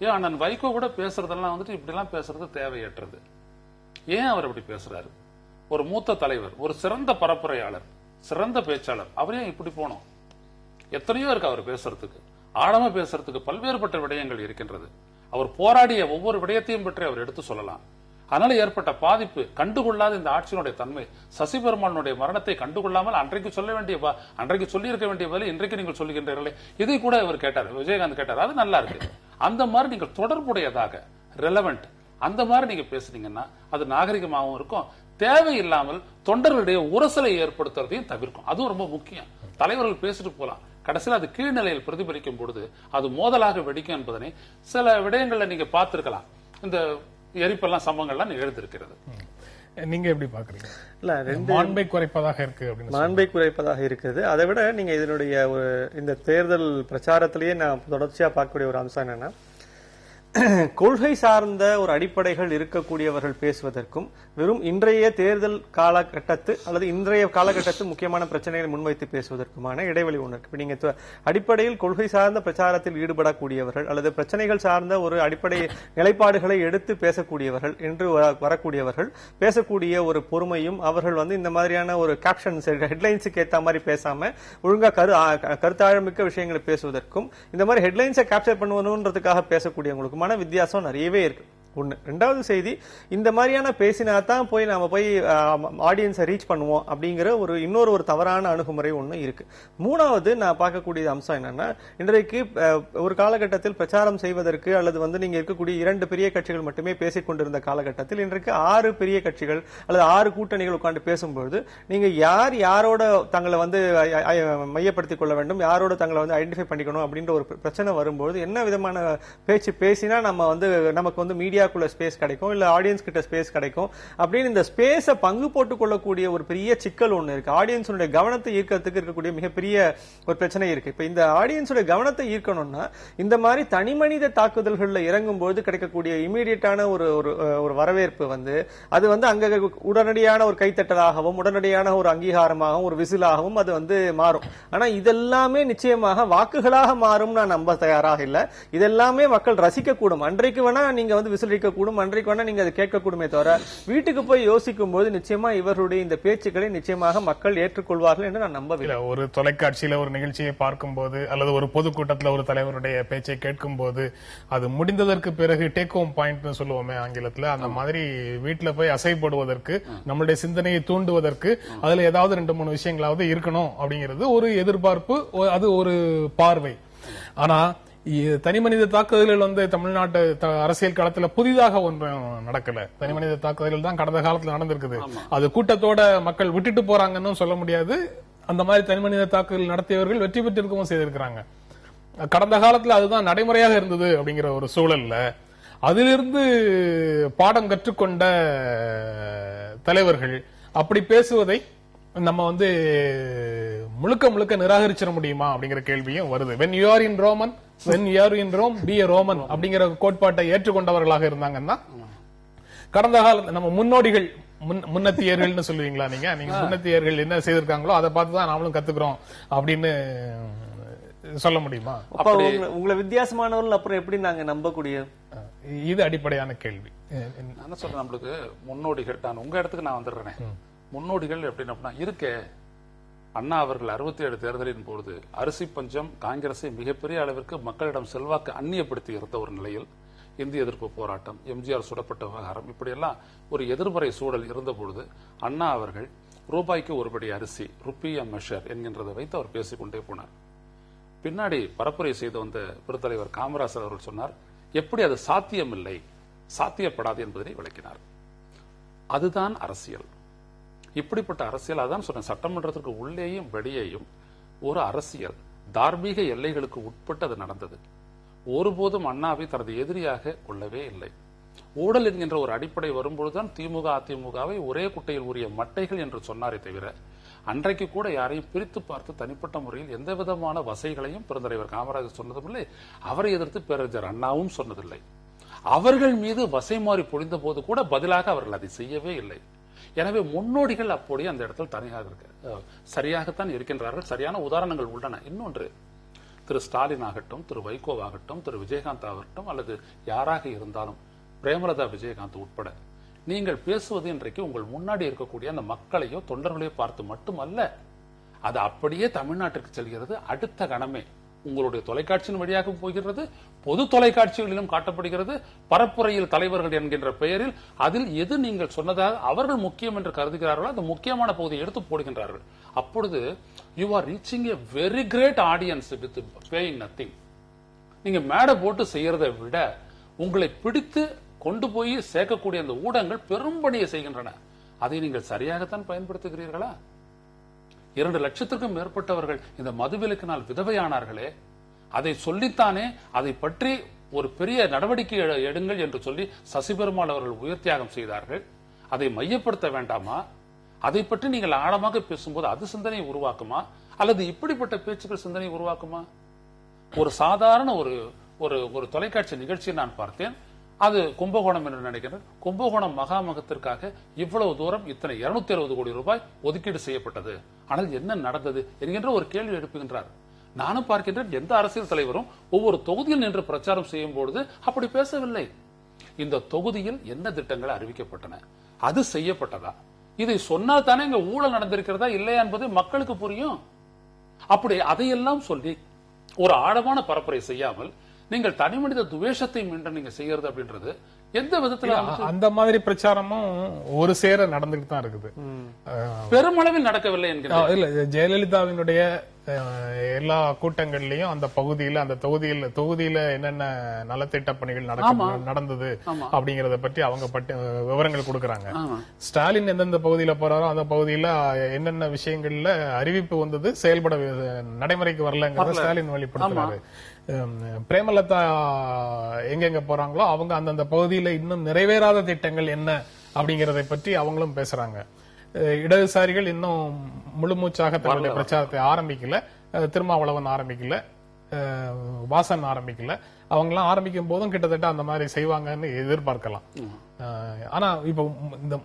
ஏன் அண்ணன் வைகோ கூட பேசுறதெல்லாம் வந்துட்டு இப்படி எல்லாம் பேசுறது தேவையற்றது. ஏன் அவர் அப்படி பேசுறாரு? ஒரு மூத்த தலைவர், ஒரு சிறந்த பரப்புரையாளர், சிறந்த பேச்சாளர், அவரே இப்படி போனோம். எத்தனையோ இருக்கு அவர் பேசுறதுக்கு, ஆழமா பேசுறதுக்கு பல்வேறுபட்ட விடயங்கள் இருக்கின்றது. அவர் போராடிய ஒவ்வொரு விடயத்தையும் பற்றி அவர் எடுத்து சொல்லலாம். அதனால ஏற்பட்ட பாதிப்பு, கண்டுகொள்ளாத இந்த ஆட்சியினுடைய தன்மை, சசிபெருமானுடைய மரணத்தை கண்டுகொள்ளாமல் அன்றைக்கு சொல்லி இருக்க வேண்டிய பதில் இன்றைக்கு நீங்கள் சொல்லுகின்றீர்களே, இதை கூட அவர் கேட்டார், விஜயகாந்த் கேட்டார். அது நல்லா இருக்கு. அந்த மாதிரி நீங்கள் தொடர்புடையதாக, ரெலவெண்ட், அந்த மாதிரி நீங்க பேசுனீங்கன்னா அது நாகரிகமாகவும் இருக்கும். தேவையில்லாமல் தொண்டர்களுடைய உரசலை ஏற்படுத்துறதையும் தவிர்க்கும். அதுவும் ரொம்ப முக்கியம். தலைவர்கள் பேசிட்டு போலாம், கடைசியில் அது கீழ்நிலையில் பிரதிபலிக்கும் பொழுது அது மோதலாக வெடிக்கும் என்பதனை சில விடயங்கள்ல நீங்க பார்த்திருக்கலாம். இந்த எரிப்பெல்லாம் சம்பவங்கள்லாம் நிகழ்ந்திருக்கிறது. நீங்க எப்படி பாக்குறீங்க? இல்ல, மாண்பை குறைப்பதாக இருக்கு அப்படின்னு மாண்பை குறைப்பதாக இருக்குது. அதை விட நீங்க இதனுடைய இந்த தேர்தல் பிரச்சாரத்திலேயே நான் தொடர்ச்சியா பார்க்கக்கூடிய ஒரு அம்சம் என்னன்னா, கொள்கை சார்ந்த ஒரு அடிப்படைகள் இருக்கக்கூடியவர்கள் பேசுவதற்கும் வெறும் இன்றைய தேர்தல் காலகட்டத்து அல்லது இன்றைய காலகட்டத்து முக்கியமான பிரச்சனைகளை முன்வைத்து பேசுவதற்குமான இடைவெளி ஒன்று இருக்கு. இப்ப நீங்க அடிப்படையில் கொள்கை சார்ந்த பிரச்சாரத்தில் ஈடுபடக்கூடியவர்கள் அல்லது பிரச்சனைகள் சார்ந்த ஒரு அடிப்படை நிலைப்பாடுகளை எடுத்து பேசக்கூடியவர்கள் என்று வரக்கூடியவர்கள் பேசக்கூடிய ஒரு பொறுமையும், அவர்கள் இந்த மாதிரியான ஒரு கேப்ஷன்ஸ், ஹெட்லைன்ஸுக்கு ஏற்ற மாதிரி பேசாம ஒழுங்கா கருத்தாழமிக்க விஷயங்களை பேசுவதற்கும், இந்த மாதிரி ஹெட்லைன்ஸை கேப்சர் பண்ணணுன்றதுக்காக பேசக்கூடியவங்களுக்கு வித்தியாசம் நிறையவே இருக்கு. ஒண்ணு. ரெண்டாவது செய்தி, இந்த மாதிரியான பேசினாதான் நாம போய் ஆடியன்ஸை ரீச் பண்ணுவோம் அப்படிங்கிற இன்னொரு தவறான அணுகுமுறை ஒண்ணு இருக்கு. மூணாவது நான் பார்க்கக்கூடிய அம்சம் என்னன்னா, இன்றைக்கு ஒரு காலகட்டத்தில் பிரச்சாரம் செய்வதற்கு அல்லது நீங்க இருக்கக்கூடிய 2 பெரிய கட்சிகள் மட்டுமே பேசிக் கொண்டிருந்த காலகட்டத்தில் இன்றைக்கு 6 பெரிய கட்சிகள் அல்லது 6 கூட்டணிகள் உட்கார்ந்து பேசும்போது நீங்க யாரோட தங்களை மையப்படுத்திக் கொள்ள வேண்டும், யாரோட தங்களை ஐடென்டிஃபை பண்ணிக்கணும் அப்படின்ற ஒரு பிரச்சனை வரும்போது என்ன விதமான பேச்சு பேசினா நமக்கு மீடியா ஸ்பேஸ் கிடைக்கும், இல்ல ஆடியன்ஸ் கிட்ட ஸ்பேஸ் கிடைக்கும் அப்படின்னு இந்த ஸ்பேஸை பங்கு போட்டுக் கொள்ளக்கூடிய ஒரு பெரிய சிக்கல் ஒண்ணு இருக்கு. ஆடியன்ஸுடைய கவனத்தை ஈர்க்கிறதுக்கு இருக்கக்கூடிய மிகப்பெரிய ஒரு பிரச்சனை இருக்கு. இப்ப இந்த ஆடியன்ஸுடைய கவனத்தை ஈர்க்கணும்னா இந்த மாதிரி தனிமனித தாக்குதல்கள்ல இறங்கும் போது கிடைக்கக்கூடிய இமீடியட்டான ஒரு வரவேற்பு அது அங்க உடனடியான ஒரு கைத்தட்டலாகவும் உடனடியான ஒரு அங்கீகாரமாகவும் ஒரு விசிலாகவும் அது மாறும். ஆனா இதெல்லாமே நிச்சயமாக வாக்குகளாக மாறும் நான் நம்ப தயாராக இல்ல. இதெல்லாமே மக்கள் ரசிக்க கூடும். அன்றைக்கு வேணா நீங்க விசில் கூடும், அன்றைக்கு வேணா நீங்க அதை கேட்கக்கூடுமே தவிர வீட்டுக்கு போய் யோசிக்கும் போது நிச்சயமா இவருடைய இந்த பேச்சுக்களை நிச்சயமாக மக்கள் ஏற்றுக்கொள்வார்கள் என்று நான் நம்பவில்லை. ஒரு தொலைக்காட்சியில ஒரு நிகழ்ச்சியை பார்க்கும் போது அல்லது ஒரு பொதுக்கூட்டத்தில் ஒரு தலைவருடைய பேச்சை கேட்கும் போது அது முடிந்ததற்கு பிறகு டேக் ஹோம் பாயிண்ட் சொல்லுவோமே ஆங்கிலத்துல, அந்த மாதிரி வீட்டுல போய் அசைப்படுவதற்கு, நம்மளுடைய சிந்தனையை தூண்டுவதற்கு அதுல ஏதாவது 2-3 விஷயங்களாவது இருக்கணும் அப்படிங்கிறது ஒரு எதிர்பார்ப்பு, அது ஒரு பார்வை. ஆனா தனிமனித தாக்குதல்கள் தமிழ்நாட்டு அரசியல் களத்துல புதிதாக ஒன்றும் நடக்கல. தனிமனித தாக்குதல்கள் தான் கடந்த காலத்துல நடந்திருக்குது. அது கூட்டத்தோட மக்கள் விட்டுட்டு போறாங்கன்னு சொல்ல முடியாது. அந்த மாதிரி தனிமனித தாக்குதல் நடத்தியவர்கள் வெற்றி பெற்றிருக்கவும் செய்திருக்கிறாங்க. கடந்த காலத்துல அதுதான் நடைமுறையாக இருந்தது அப்படிங்கிற ஒரு சூழல்ல அதிலிருந்து பாடம் கற்றுக்கொண்ட தலைவர்கள் அப்படி பேசுவதை நம்ம வந்து முழுக்க முழுக்க நிராகரிச்சிட முடியுமா அப்படிங்கிற கேள்வியும் வருது. when you are in Roman, when you are in Rome, be a Roman அப்படிங்கிற கோட்பாட்டை ஏற்றுக்கொண்டவர்களாக இருந்தாங்கன்னா கடந்த கால நம்ம முன்னோடிகள் முன்னத்தியர்கள்னு சொல்லுவீங்களா நீங்க முன்னத்தியர்கள் என்ன செய்திருக்காங்களோ அதை பார்த்துதான் நாமளும் கத்துக்கிறோம் அப்படின்னு சொல்ல முடியுமா? அப்ப உங்களை வித்தியாசமானவர்கள் அப்புறம் எப்படி நாங்க நம்பக்கூடிய? இது அடிப்படையான கேள்வி. என்ன சொல்றேன், நம்மளுக்கு முன்னோடிகள், நான் உங்க இடத்துக்கு நான் வந்துடுறேன். முன்னோடிகள் எப்படின்னா இருக்கே, அண்ணா அவர்கள் 67 தேர்தலின் பொழுது அரிசி பஞ்சம் காங்கிரஸை மிகப்பெரிய அளவிற்கு மக்களிடம் செல்வாக்கு அந்நியப்படுத்தி இருந்த ஒரு நிலையில் இந்திய எதிர்ப்பு போராட்டம், எம்ஜிஆர் சுடப்பட்ட விவகாரம், இப்படியெல்லாம் ஒரு எதிர்மறை சூழல் இருந்த பொழுது அண்ணா அவர்கள் ரூபாய்க்கு ஒருபடி அரிசி, ருப்பியா மெஷர் என்கின்றதை வைத்து அவர் பேசிக்கொண்டே போனார். பின்னாடி பரப்புரை செய்து வந்த பெருத்தலைவர் காமராசர் அவர்கள் சொன்னார், எப்படி அது சாத்தியமில்லை, சாத்தியப்படாது என்பதை விளக்கினார். அதுதான் அரசியல். இப்படிப்பட்ட அரசியல், அதான் சொன்ன சட்டமன்றத்திற்கு உள்ளேயும் வெளியேயும் ஒரு அரசியல் தார்மீக எல்லைகளுக்கு உட்பட்டு அது நடந்தது. ஒருபோதும் அண்ணாவை தனது எதிரியாக கொள்ளவே இல்லை. ஊழல் என்கின்ற ஒரு அடிப்படை வரும்பொழுதுதான் திமுக அதிமுகவை ஒரே குட்டையில் உரிய மட்டைகள் என்று சொன்னாரே தவிர அன்றைக்கு கூட யாரையும் பிரித்து பார்த்து தனிப்பட்ட முறையில் எந்த விதமான வசைகளையும் பெருந்தலைவர் காமராஜர் சொன்னதும் இல்லை, அவரை எதிர்த்து பேரறிஞர் அண்ணாவும் சொன்னதில்லை. அவர்கள் மீது வசை மாறி பொழிந்த போது கூட பதிலாக அவர்கள் அதை செய்யவே இல்லை. எனவே முன்னோடிகள் அப்படியே அந்த இடத்தில் தனியாக சரியாகத்தான் இருக்கின்றார்கள். சரியான உதாரணங்கள் உள்ளன. இன்னொன்று, திரு ஸ்டாலின் ஆகட்டும், திரு வைகோ ஆகட்டும், திரு விஜயகாந்த் ஆகட்டும், அல்லது யாராக இருந்தாலும், பிரேமலதா விஜயகாந்த் உட்பட, நீங்கள் பேசுவது இன்றைக்கு உங்கள் முன்னாடி இருக்கக்கூடிய அந்த மக்களையோ தொண்டர்களையோ பார்த்து மட்டுமல்ல, அது அப்படியே தமிழ்நாட்டிற்கு செல்கிறது. அடுத்த கணமே உங்களுடைய தொலைக்காட்சியின் வழியாக போகிறது, பொது தொலைக்காட்சிகளிலும் காட்டப்படுகிறது. பரப்புரையில் தலைவர்கள் என்கின்ற பெயரில் அதில் எது நீங்கள் சொன்னதாக அவர்கள் முக்கியம் என்று கருதுகிறார்களோ அந்த முக்கியமான பகுதியை எடுத்து போடுகின்றார்கள். அப்பொழுது you are reaching a very great audience with paying nothing. நீங்க மேடை போட்டு செய்யறதை விட உங்களை பிடித்து கொண்டு போய் சேர்க்கக்கூடிய அந்த ஊடகங்கள் பெரும்பணியை செய்கின்றன. அதை நீங்கள் சரியாகத்தான் பயன்படுத்துகிறீர்களா? 2 லட்சத்திற்கும் மேற்பட்டவர்கள் இந்த மதுவிலக்கினால் விதவையானார்களே, அதை சொல்லித்தானே அதை பற்றி ஒரு பெரிய நடவடிக்கை எடுங்கள் என்று சொல்லி சசிபெருமாள் அவர்கள் உயிர் தியாகம் செய்தார்கள். அதை மையப்படுத்த வேண்டாமா? அதை பற்றி நீங்கள் ஆழமாக பேசும்போது அது சிந்தனை உருவாக்குமா, அல்லது இப்படிப்பட்ட பேச்சுக்கள் சிந்தனை உருவாக்குமா? ஒரு சாதாரண ஒரு தொலைக்காட்சி நிகழ்ச்சியை நான் பார்த்தேன். அது கும்பகோணம் என்று நினைக்கிறேன். கும்பகோணம் மகாமகத்திற்காக இவ்வளவு தூரம் இத்தனை 260 கோடி ரூபாய் ஒதுக்கீடு செய்யப்பட்டது, ஆனால் என்ன நடந்தது என்கின்ற ஒரு கேள்வி எழுப்புகின்றார். நானும் பார்க்கின்றேன், எந்த அரசியல் தலைவரும் ஒவ்வொரு தொகுதியில் நின்று பிரச்சாரம் செய்யும் பொழுது அப்படி பேசவில்லை. இந்த தொகுதியில் என்ன திட்டங்கள் அறிவிக்கப்பட்டன, அது செய்யப்பட்டதா, இதை சொன்னால் தானே இங்க ஊழல் நடந்திருக்கிறதா இல்லையா என்பது மக்களுக்கு புரியும். அப்படி அதையெல்லாம் சொல்லி ஒரு ஆழமான பரப்புரை செய்யாமல் நீங்கள் தனி மனித துவேஷத்தை மீண்டும் நீங்க செய்யறது அப்படின்றது எந்த விதத்துல? அந்த மாதிரி பிரச்சாரமும் ஒரு சேர நடந்துட்டு தான் இருக்குது, பெருமளவில் நடக்கவில்லை என்கிறார். இல்ல, ஜெயலலிதாவினுடைய எல்லா கூட்டங்கள்லயும் அந்த பகுதியில அந்த தொகுதியில என்னென்ன நலத்திட்ட பணிகள் நடந்தது அப்படிங்கறத பற்றி அவங்க விவரங்கள் கொடுக்கறாங்க. ஸ்டாலின் எந்தெந்த பகுதியில போறாரோ அந்த பகுதியில என்னென்ன விஷயங்கள்ல அறிவிப்பு வந்தது, செயல்பட நடைமுறைக்கு வரலங்கிறத ஸ்டாலின் வெளிப்படுத்துறாரு. பிரேமலதா எங்கெங்க போறாங்களோ அவங்க அந்தந்த பகுதியில இன்னும் நிறைவேறாத திட்டங்கள் என்ன அப்படிங்கறதை பற்றி அவங்களும் பேசுறாங்க. இடதுசாரிகள் இன்னும் முழுமூச்சாக தன்னுடைய பிரச்சாரத்தை ஆரம்பிக்கல. திருமாவளவன் ஆரம்பிக்கல, வாசன் ஆரம்பிக்கல. அவங்க எல்லாம் ஆரம்பிக்கும் போதும் கிட்டத்தட்ட அந்த மாதிரி செய்வாங்கன்னு எதிர்பார்க்கலாம். ஆனா இப்ப இந்த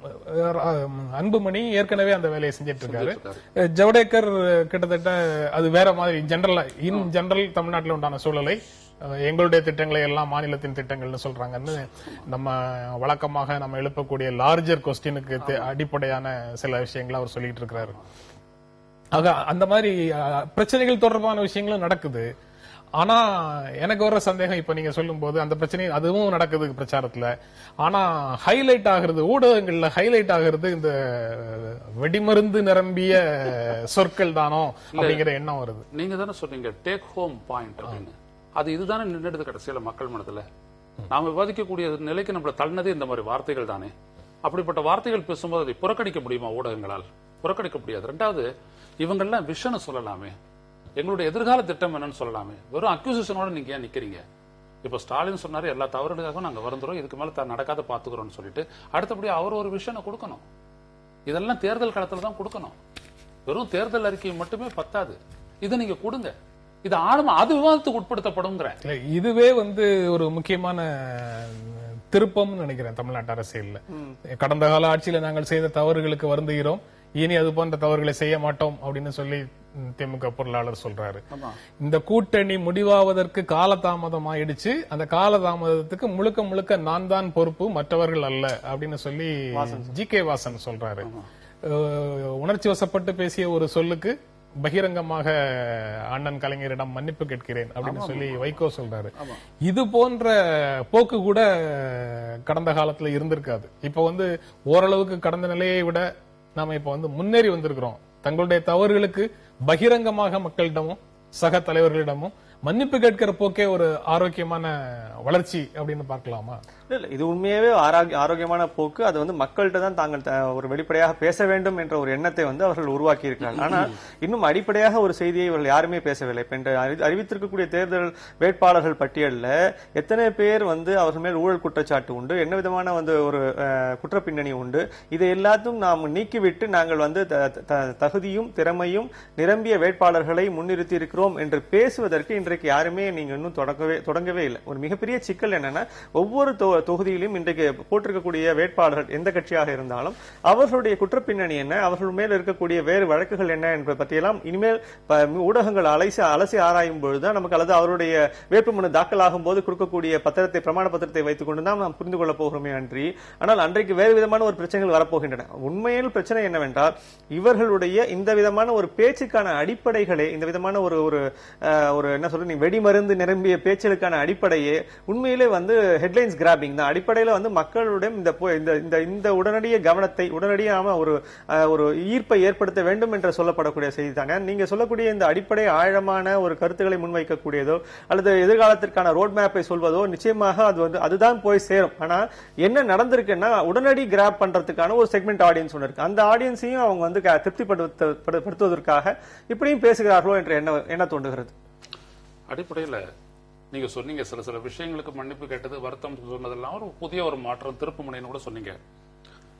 அன்புமணி ஏற்கனவே அந்த வேலையை செஞ்சிட்டு இருக்காரு. ஜவடேகர் கிட்டத்தட்ட அது வேற மாதிரி ஜெனரல் தமிழ்நாட்டில் உண்டான சூழலை, எங்களுடைய திட்டங்களை எல்லாம் மாநிலத்தின் திட்டங்கள்னு சொல்றாங்கன்னு நம்ம வழக்கமாக நம்ம எழுப்பக்கூடிய லார்ஜர் கொஸ்டினுக்கு அடிப்படையான சில விஷயங்களை அவர் சொல்லிட்டு இருக்கிறாரு. ஆக அந்த மாதிரி பிரச்சனைகள் தொடர்பான விஷயங்களும் நடக்குது. ஆனா எனக்கு வர சந்தேகம், இப்ப நீங்க சொல்லும் போது அந்த பிரச்சனை அதுவும் நடக்குது பிரச்சாரத்துல. ஆனா ஹைலைட் ஆகுறது, ஊடகங்கள்ல ஹைலைட் ஆகுறது இந்த வெடிமருந்து நிரம்பிய சொற்கள் தானோ அப்படிங்கிற எண்ணம் வருது. நீங்க தானே சொன்னீங்க டேக் ஹோம் பாயிண்ட் அப்படின்னு. அது இதுதானே நின்றுடுது கடைசியில மக்கள் மனதுல. நாம விவாதிக்கக்கூடிய நிலைக்கு நம்மள தள்ளினதே இந்த மாதிரி வார்த்தைகள் தானே. அப்படிப்பட்ட வார்த்தைகள் பேசும்போது அதை புறக்கணிக்க முடியுமா ஊடகங்களால்? புறக்கணிக்க முடியாது. 2வது, இவங்கெல்லாம் விஷன் சொல்லலாமே, எங்களுடைய எதிர்கால திட்டம் என்னன்னு சொல்லலாமே. வெறும் அக்யூசிஷனோட நீங்க ஏன் நிக்கிறீங்க? இப்ப ஸ்டாலின் சொன்னாரு எல்லா தவறுகளுக்காகவும் நாங்க வருந்துறோம், இதுக்கு மேல நடக்காத பாத்துக்கிறோம்னு சொல்லிட்டு அடுத்தபடி அவர் ஒரு விஷயம் கொடுக்கணும். இதெல்லாம் தேர்தல் களத்துல தான் கொடுக்கணும். வெறும் தேர்தல் அறிக்கை மட்டுமே பத்தாது, இதை நீங்க கொடுங்க. இது ஆழமா அது விவாதத்துக்கு உட்படுத்தப்படும். இதுவே ஒரு முக்கியமான திருப்பம்னு நினைக்கிறேன் தமிழ்நாட்டு அரசியல்ல. கடந்த கால ஆட்சியில நாங்கள் செய்த தவறுகளுக்கு வருந்துகிறோம், இனி அது போன்ற தவறுகளை செய்ய மாட்டோம் அப்படின்னு சொல்லி திமுக பொருளாளர் சொல்றாரு. இந்த கூட்டணி முடிவாவதற்கு காலதாமதம் ஆயிடுச்சு, அந்த காலதாமதத்துக்கு முழுக்க முழுக்க நான் தான் பொறுப்பு, மற்றவர்கள் அல்ல அப்படின்னு சொல்லி ஜி.கே. வாசன் சொல்றாரு. உணர்ச்சி வசப்பட்டு பேசிய ஒரு சொல்லுக்கு பகிரங்கமாக அண்ணன் கலைஞரிடம் மன்னிப்பு கேட்கிறேன் அப்படின்னு சொல்லி வைகோ சொல்றாரு. இது போன்ற போக்கு கூட கடந்த காலத்துல இருந்திருக்காது. இப்ப ஓரளவுக்கு கடந்த நிலையை விட நாம இப்ப முன்னேறி வந்திருக்கிறோம். தங்களுடைய தவறுகளுக்கு பகிரங்கமாக மக்களிடமும் சக தலைவர்களிடமும் மன்னிப்பு கேட்கிற போக்கே ஒரு ஆரோக்கியமான வளர்ச்சி அப்படின்னு பார்க்கலாமா? இல்ல, இது உண்மையாவே ஆரோக்கியமான போக்கு. அது மக்கள்கிட்ட தான் தாங்கள் ஒரு வெளிப்படையாக பேச வேண்டும் என்ற ஒரு எண்ணத்தை அவர்கள் உருவாக்கி இருக்கிறார்கள். ஆனால் இன்னும் அடிப்படையாக ஒரு செய்தியை இவர்கள் யாருமே பேசவில்லை. இப்ப அறிவித்திருக்கக்கூடிய தேர்தல் வேட்பாளர்கள் பட்டியலில் எத்தனை பேர் அவர்கள் மேல் ஊழல் குற்றச்சாட்டு உண்டு, என்ன விதமான ஒரு குற்ற பின்னணி உண்டு, இதை எல்லாத்தையும் நாம் நீக்கிவிட்டு நாங்கள் தகுதியும் திறமையும் நிரம்பிய வேட்பாளர்களை முன்னிறுத்தி இருக்கிறோம் என்று பேசுவதற்கு இன்றைக்கு யாருமே நீங்க இன்னும் தொடங்கவே இல்லை. ஒரு மிகப்பெரிய சிக்கல் என்னன்னா, ஒவ்வொரு தொகுதியிலும் இன்றைக்கு போட்டிருக்கக்கூடிய வேட்பாளர்கள் எந்த கட்சியாக இருந்தாலும் அவர்களுடைய குற்றப்பின்னணி என்ன, அவர்கள் மேல் இருக்கக்கூடிய வேறு வழக்குகள் என்ன என்பதை பற்றியெல்லாம் இனிமேல் ஊடகங்கள் அலசி ஆராயும் பொழுதுதான் நமக்கு, அல்லது அவருடைய வேட்புமனு தாக்கலாகும் போது கொடுக்கக்கூடிய பிரமாண பத்திரத்தை வைத்துக் கொண்டு தான் நாம் புரிந்து கொள்ளப் போகிறோமே அன்றி, ஆனால் அன்றைக்கு வேறு விதமான ஒரு பிரச்சனைகள் வரப்போகின்றன. உண்மையில் பிரச்சனை என்னவென்றால், இவர்களுடைய இந்த விதமான ஒரு பேச்சுக்கான அடிப்படைகளே, இந்த விதமான ஒரு என்ன சொல்ற நீ வெடிமருந்து நிரம்பிய பேச்சுக்கான அடிப்படையே உண்மையிலே ஹெட்லைன்ஸ் கிராபிங் தான். அடிப்படையில் மக்களுடைய இந்த உடனடிய கவனத்தை, உடனடியாக ஒரு ஈர்ப்பை ஏற்படுத்த வேண்டும் என்று சொல்லப்படக்கூடிய செய்தி தானே. நீங்க சொல்லக்கூடிய இந்த அடிப்படை ஆழமான ஒரு கருத்துக்களை முன்வைக்கக்கூடியதோ அல்லது எதிர்காலத்திற்கான ரோட் மேப்பை சொல்வதோ நிச்சயமாக அதுதான் போய் சேரும். ஆனா என்ன நடந்திருக்குன்னா, உடனடி கிராப் பண்றதுக்கான ஒரு செக்மெண்ட் ஆடியன்ஸ் ஒன்று இருக்கு. அந்த ஆடியன்ஸையும் அவங்க திருப்திப்படுத்துவதற்காக இப்படியும் பேசுகிறார்களோ என்று என்ன தோன்றுகிறது. அடிப்படையில் நீங்க சொன்னீங்க சில விஷயங்களுக்கு மன்னிப்பு கேட்டது, வருத்தம் சொன்னதெல்லாம் ஒரு புதிய ஒரு மாற்றம், திருப்பு முனைன்னு கூட சொன்னீங்க.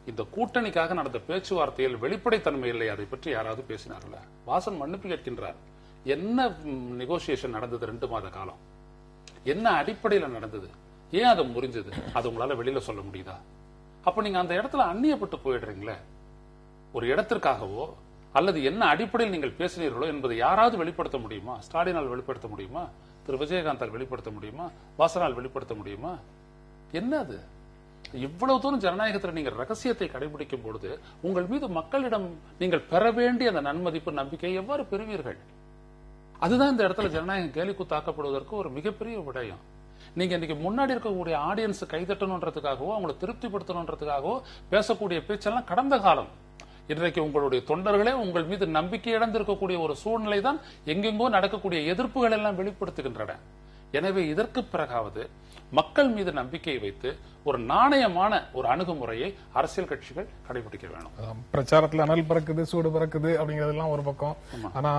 இந்த கூட்டணிக்காக நடந்த பேச்சுவார்த்தையில் வெளிப்படைத்தன்மை இல்லை, அதை பற்றி யாராவது பேசினார்களா? வாசன் மன்னிப்பு கேட்கின்றார். என்ன நெகோசியேஷன் நடந்தது 2 மாத காலம்? என்ன அடிப்படையில் நடந்தது? ஏன் அது முறிஞ்சது? அது உங்களால வெளியில சொல்ல முடியுதா? அப்ப நீங்க அந்த இடத்துல அந்நியப்பட்டு போயிடுறீங்களே. ஒரு இடத்திற்காகவோ அல்லது என்ன அடிப்படையில் நீங்கள் பேசினீர்களோ என்பதை யாராவது வெளிப்படுத்த முடியுமா? ஸ்டாலினால் வெளிப்படுத்த முடியுமா? திரு விஜயகாந்தால் வெளிப்படுத்த முடியுமா? வாசனால் வெளிப்படுத்த முடியுமா? என்ன அது? இவ்வளவு தூரம் ஜனநாயகத்தில் நீங்கள் ரகசியத்தை கடைபிடிக்கும் பொழுது உங்கள் மீது மக்களிடம் நீங்கள் பெற வேண்டிய அந்த நன்மதிப்பு, நம்பிக்கை எவ்வாறு பெறுவீர்கள்? அதுதான் இந்த இடத்துல ஜனநாயகம் கேலிக்கூத்தாக்கப்படுவதற்கு ஒரு மிகப்பெரிய விடயம். நீங்க இன்னைக்கு முன்னாடி இருக்கக்கூடிய ஆடியன்ஸ் கைதட்டணுன்றதுக்காகவோ அவங்களை திருப்திப்படுத்தணுன்றதுக்காகவோ பேசக்கூடிய பேச்செல்லாம் கடந்த காலம். இன்றைக்கு உங்களுடைய தொண்டர்களே உங்கள் மீது நம்பிக்கை இழந்திருக்கக்கூடிய ஒரு சூழ்நிலை தான் எங்கெங்கோ நடக்கக்கூடிய எதிர்ப்புகள் எல்லாம் வெளிப்படுத்துகின்றன. எனவே இதற்கு பிறகாவது மக்கள் மீது நம்பிக்கையை வைத்து ஒரு நாணயமான ஒரு அணுகுமுறையை அரசியல் கட்சிகள் கடைபிடிக்க வேணும். பிரச்சாரத்தில் அனல் பறக்குது, சூடு பறக்குது அப்படிங்கறதெல்லாம் ஒரு பக்கம். ஆனா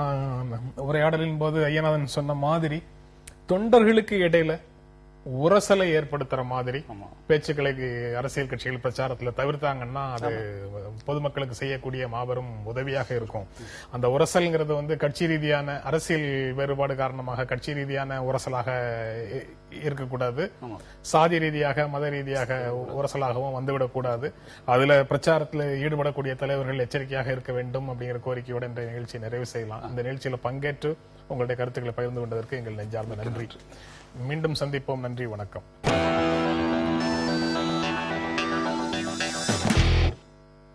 உரையாடலின் போது ஐயநாதன் சொன்ன மாதிரி தொண்டர்களுக்கு இடையில உரசலை ஏற்படுத்துற மாதிரி பேச்சுக்களை அரசியல் கட்சிகள் பிரச்சாரத்துல தவிர்த்தாங்கன்னா அது பொதுமக்களுக்கு செய்யக்கூடிய மாபெரும் உதவியாக இருக்கும். அந்த உரசல்ங்கிறது கட்சி ரீதியான அரசியல் வேறுபாடு காரணமாக கட்சி ரீதியான உரசலாக இருக்கக்கூடாது, சாதி ரீதியாக மத ரீதியாக உரசலாகவும் வந்துவிடக்கூடாது. அதுல பிரச்சாரத்தில் ஈடுபடக்கூடிய தலைவர்கள் எச்சரிக்கையாக இருக்க வேண்டும் அப்படிங்கிற கோரிக்கையோட இந்த நிகழ்ச்சியை நிறைவு செய்யலாம். இந்த நிகழ்ச்சியில பங்கேற்று உங்களுடைய கருத்துக்களை பகிர்ந்து கொண்டதற்கு எங்கள் நெஞ்சார்ந்த நன்றி. மீண்டும் சந்திப்போம். நன்றி, வணக்கம்.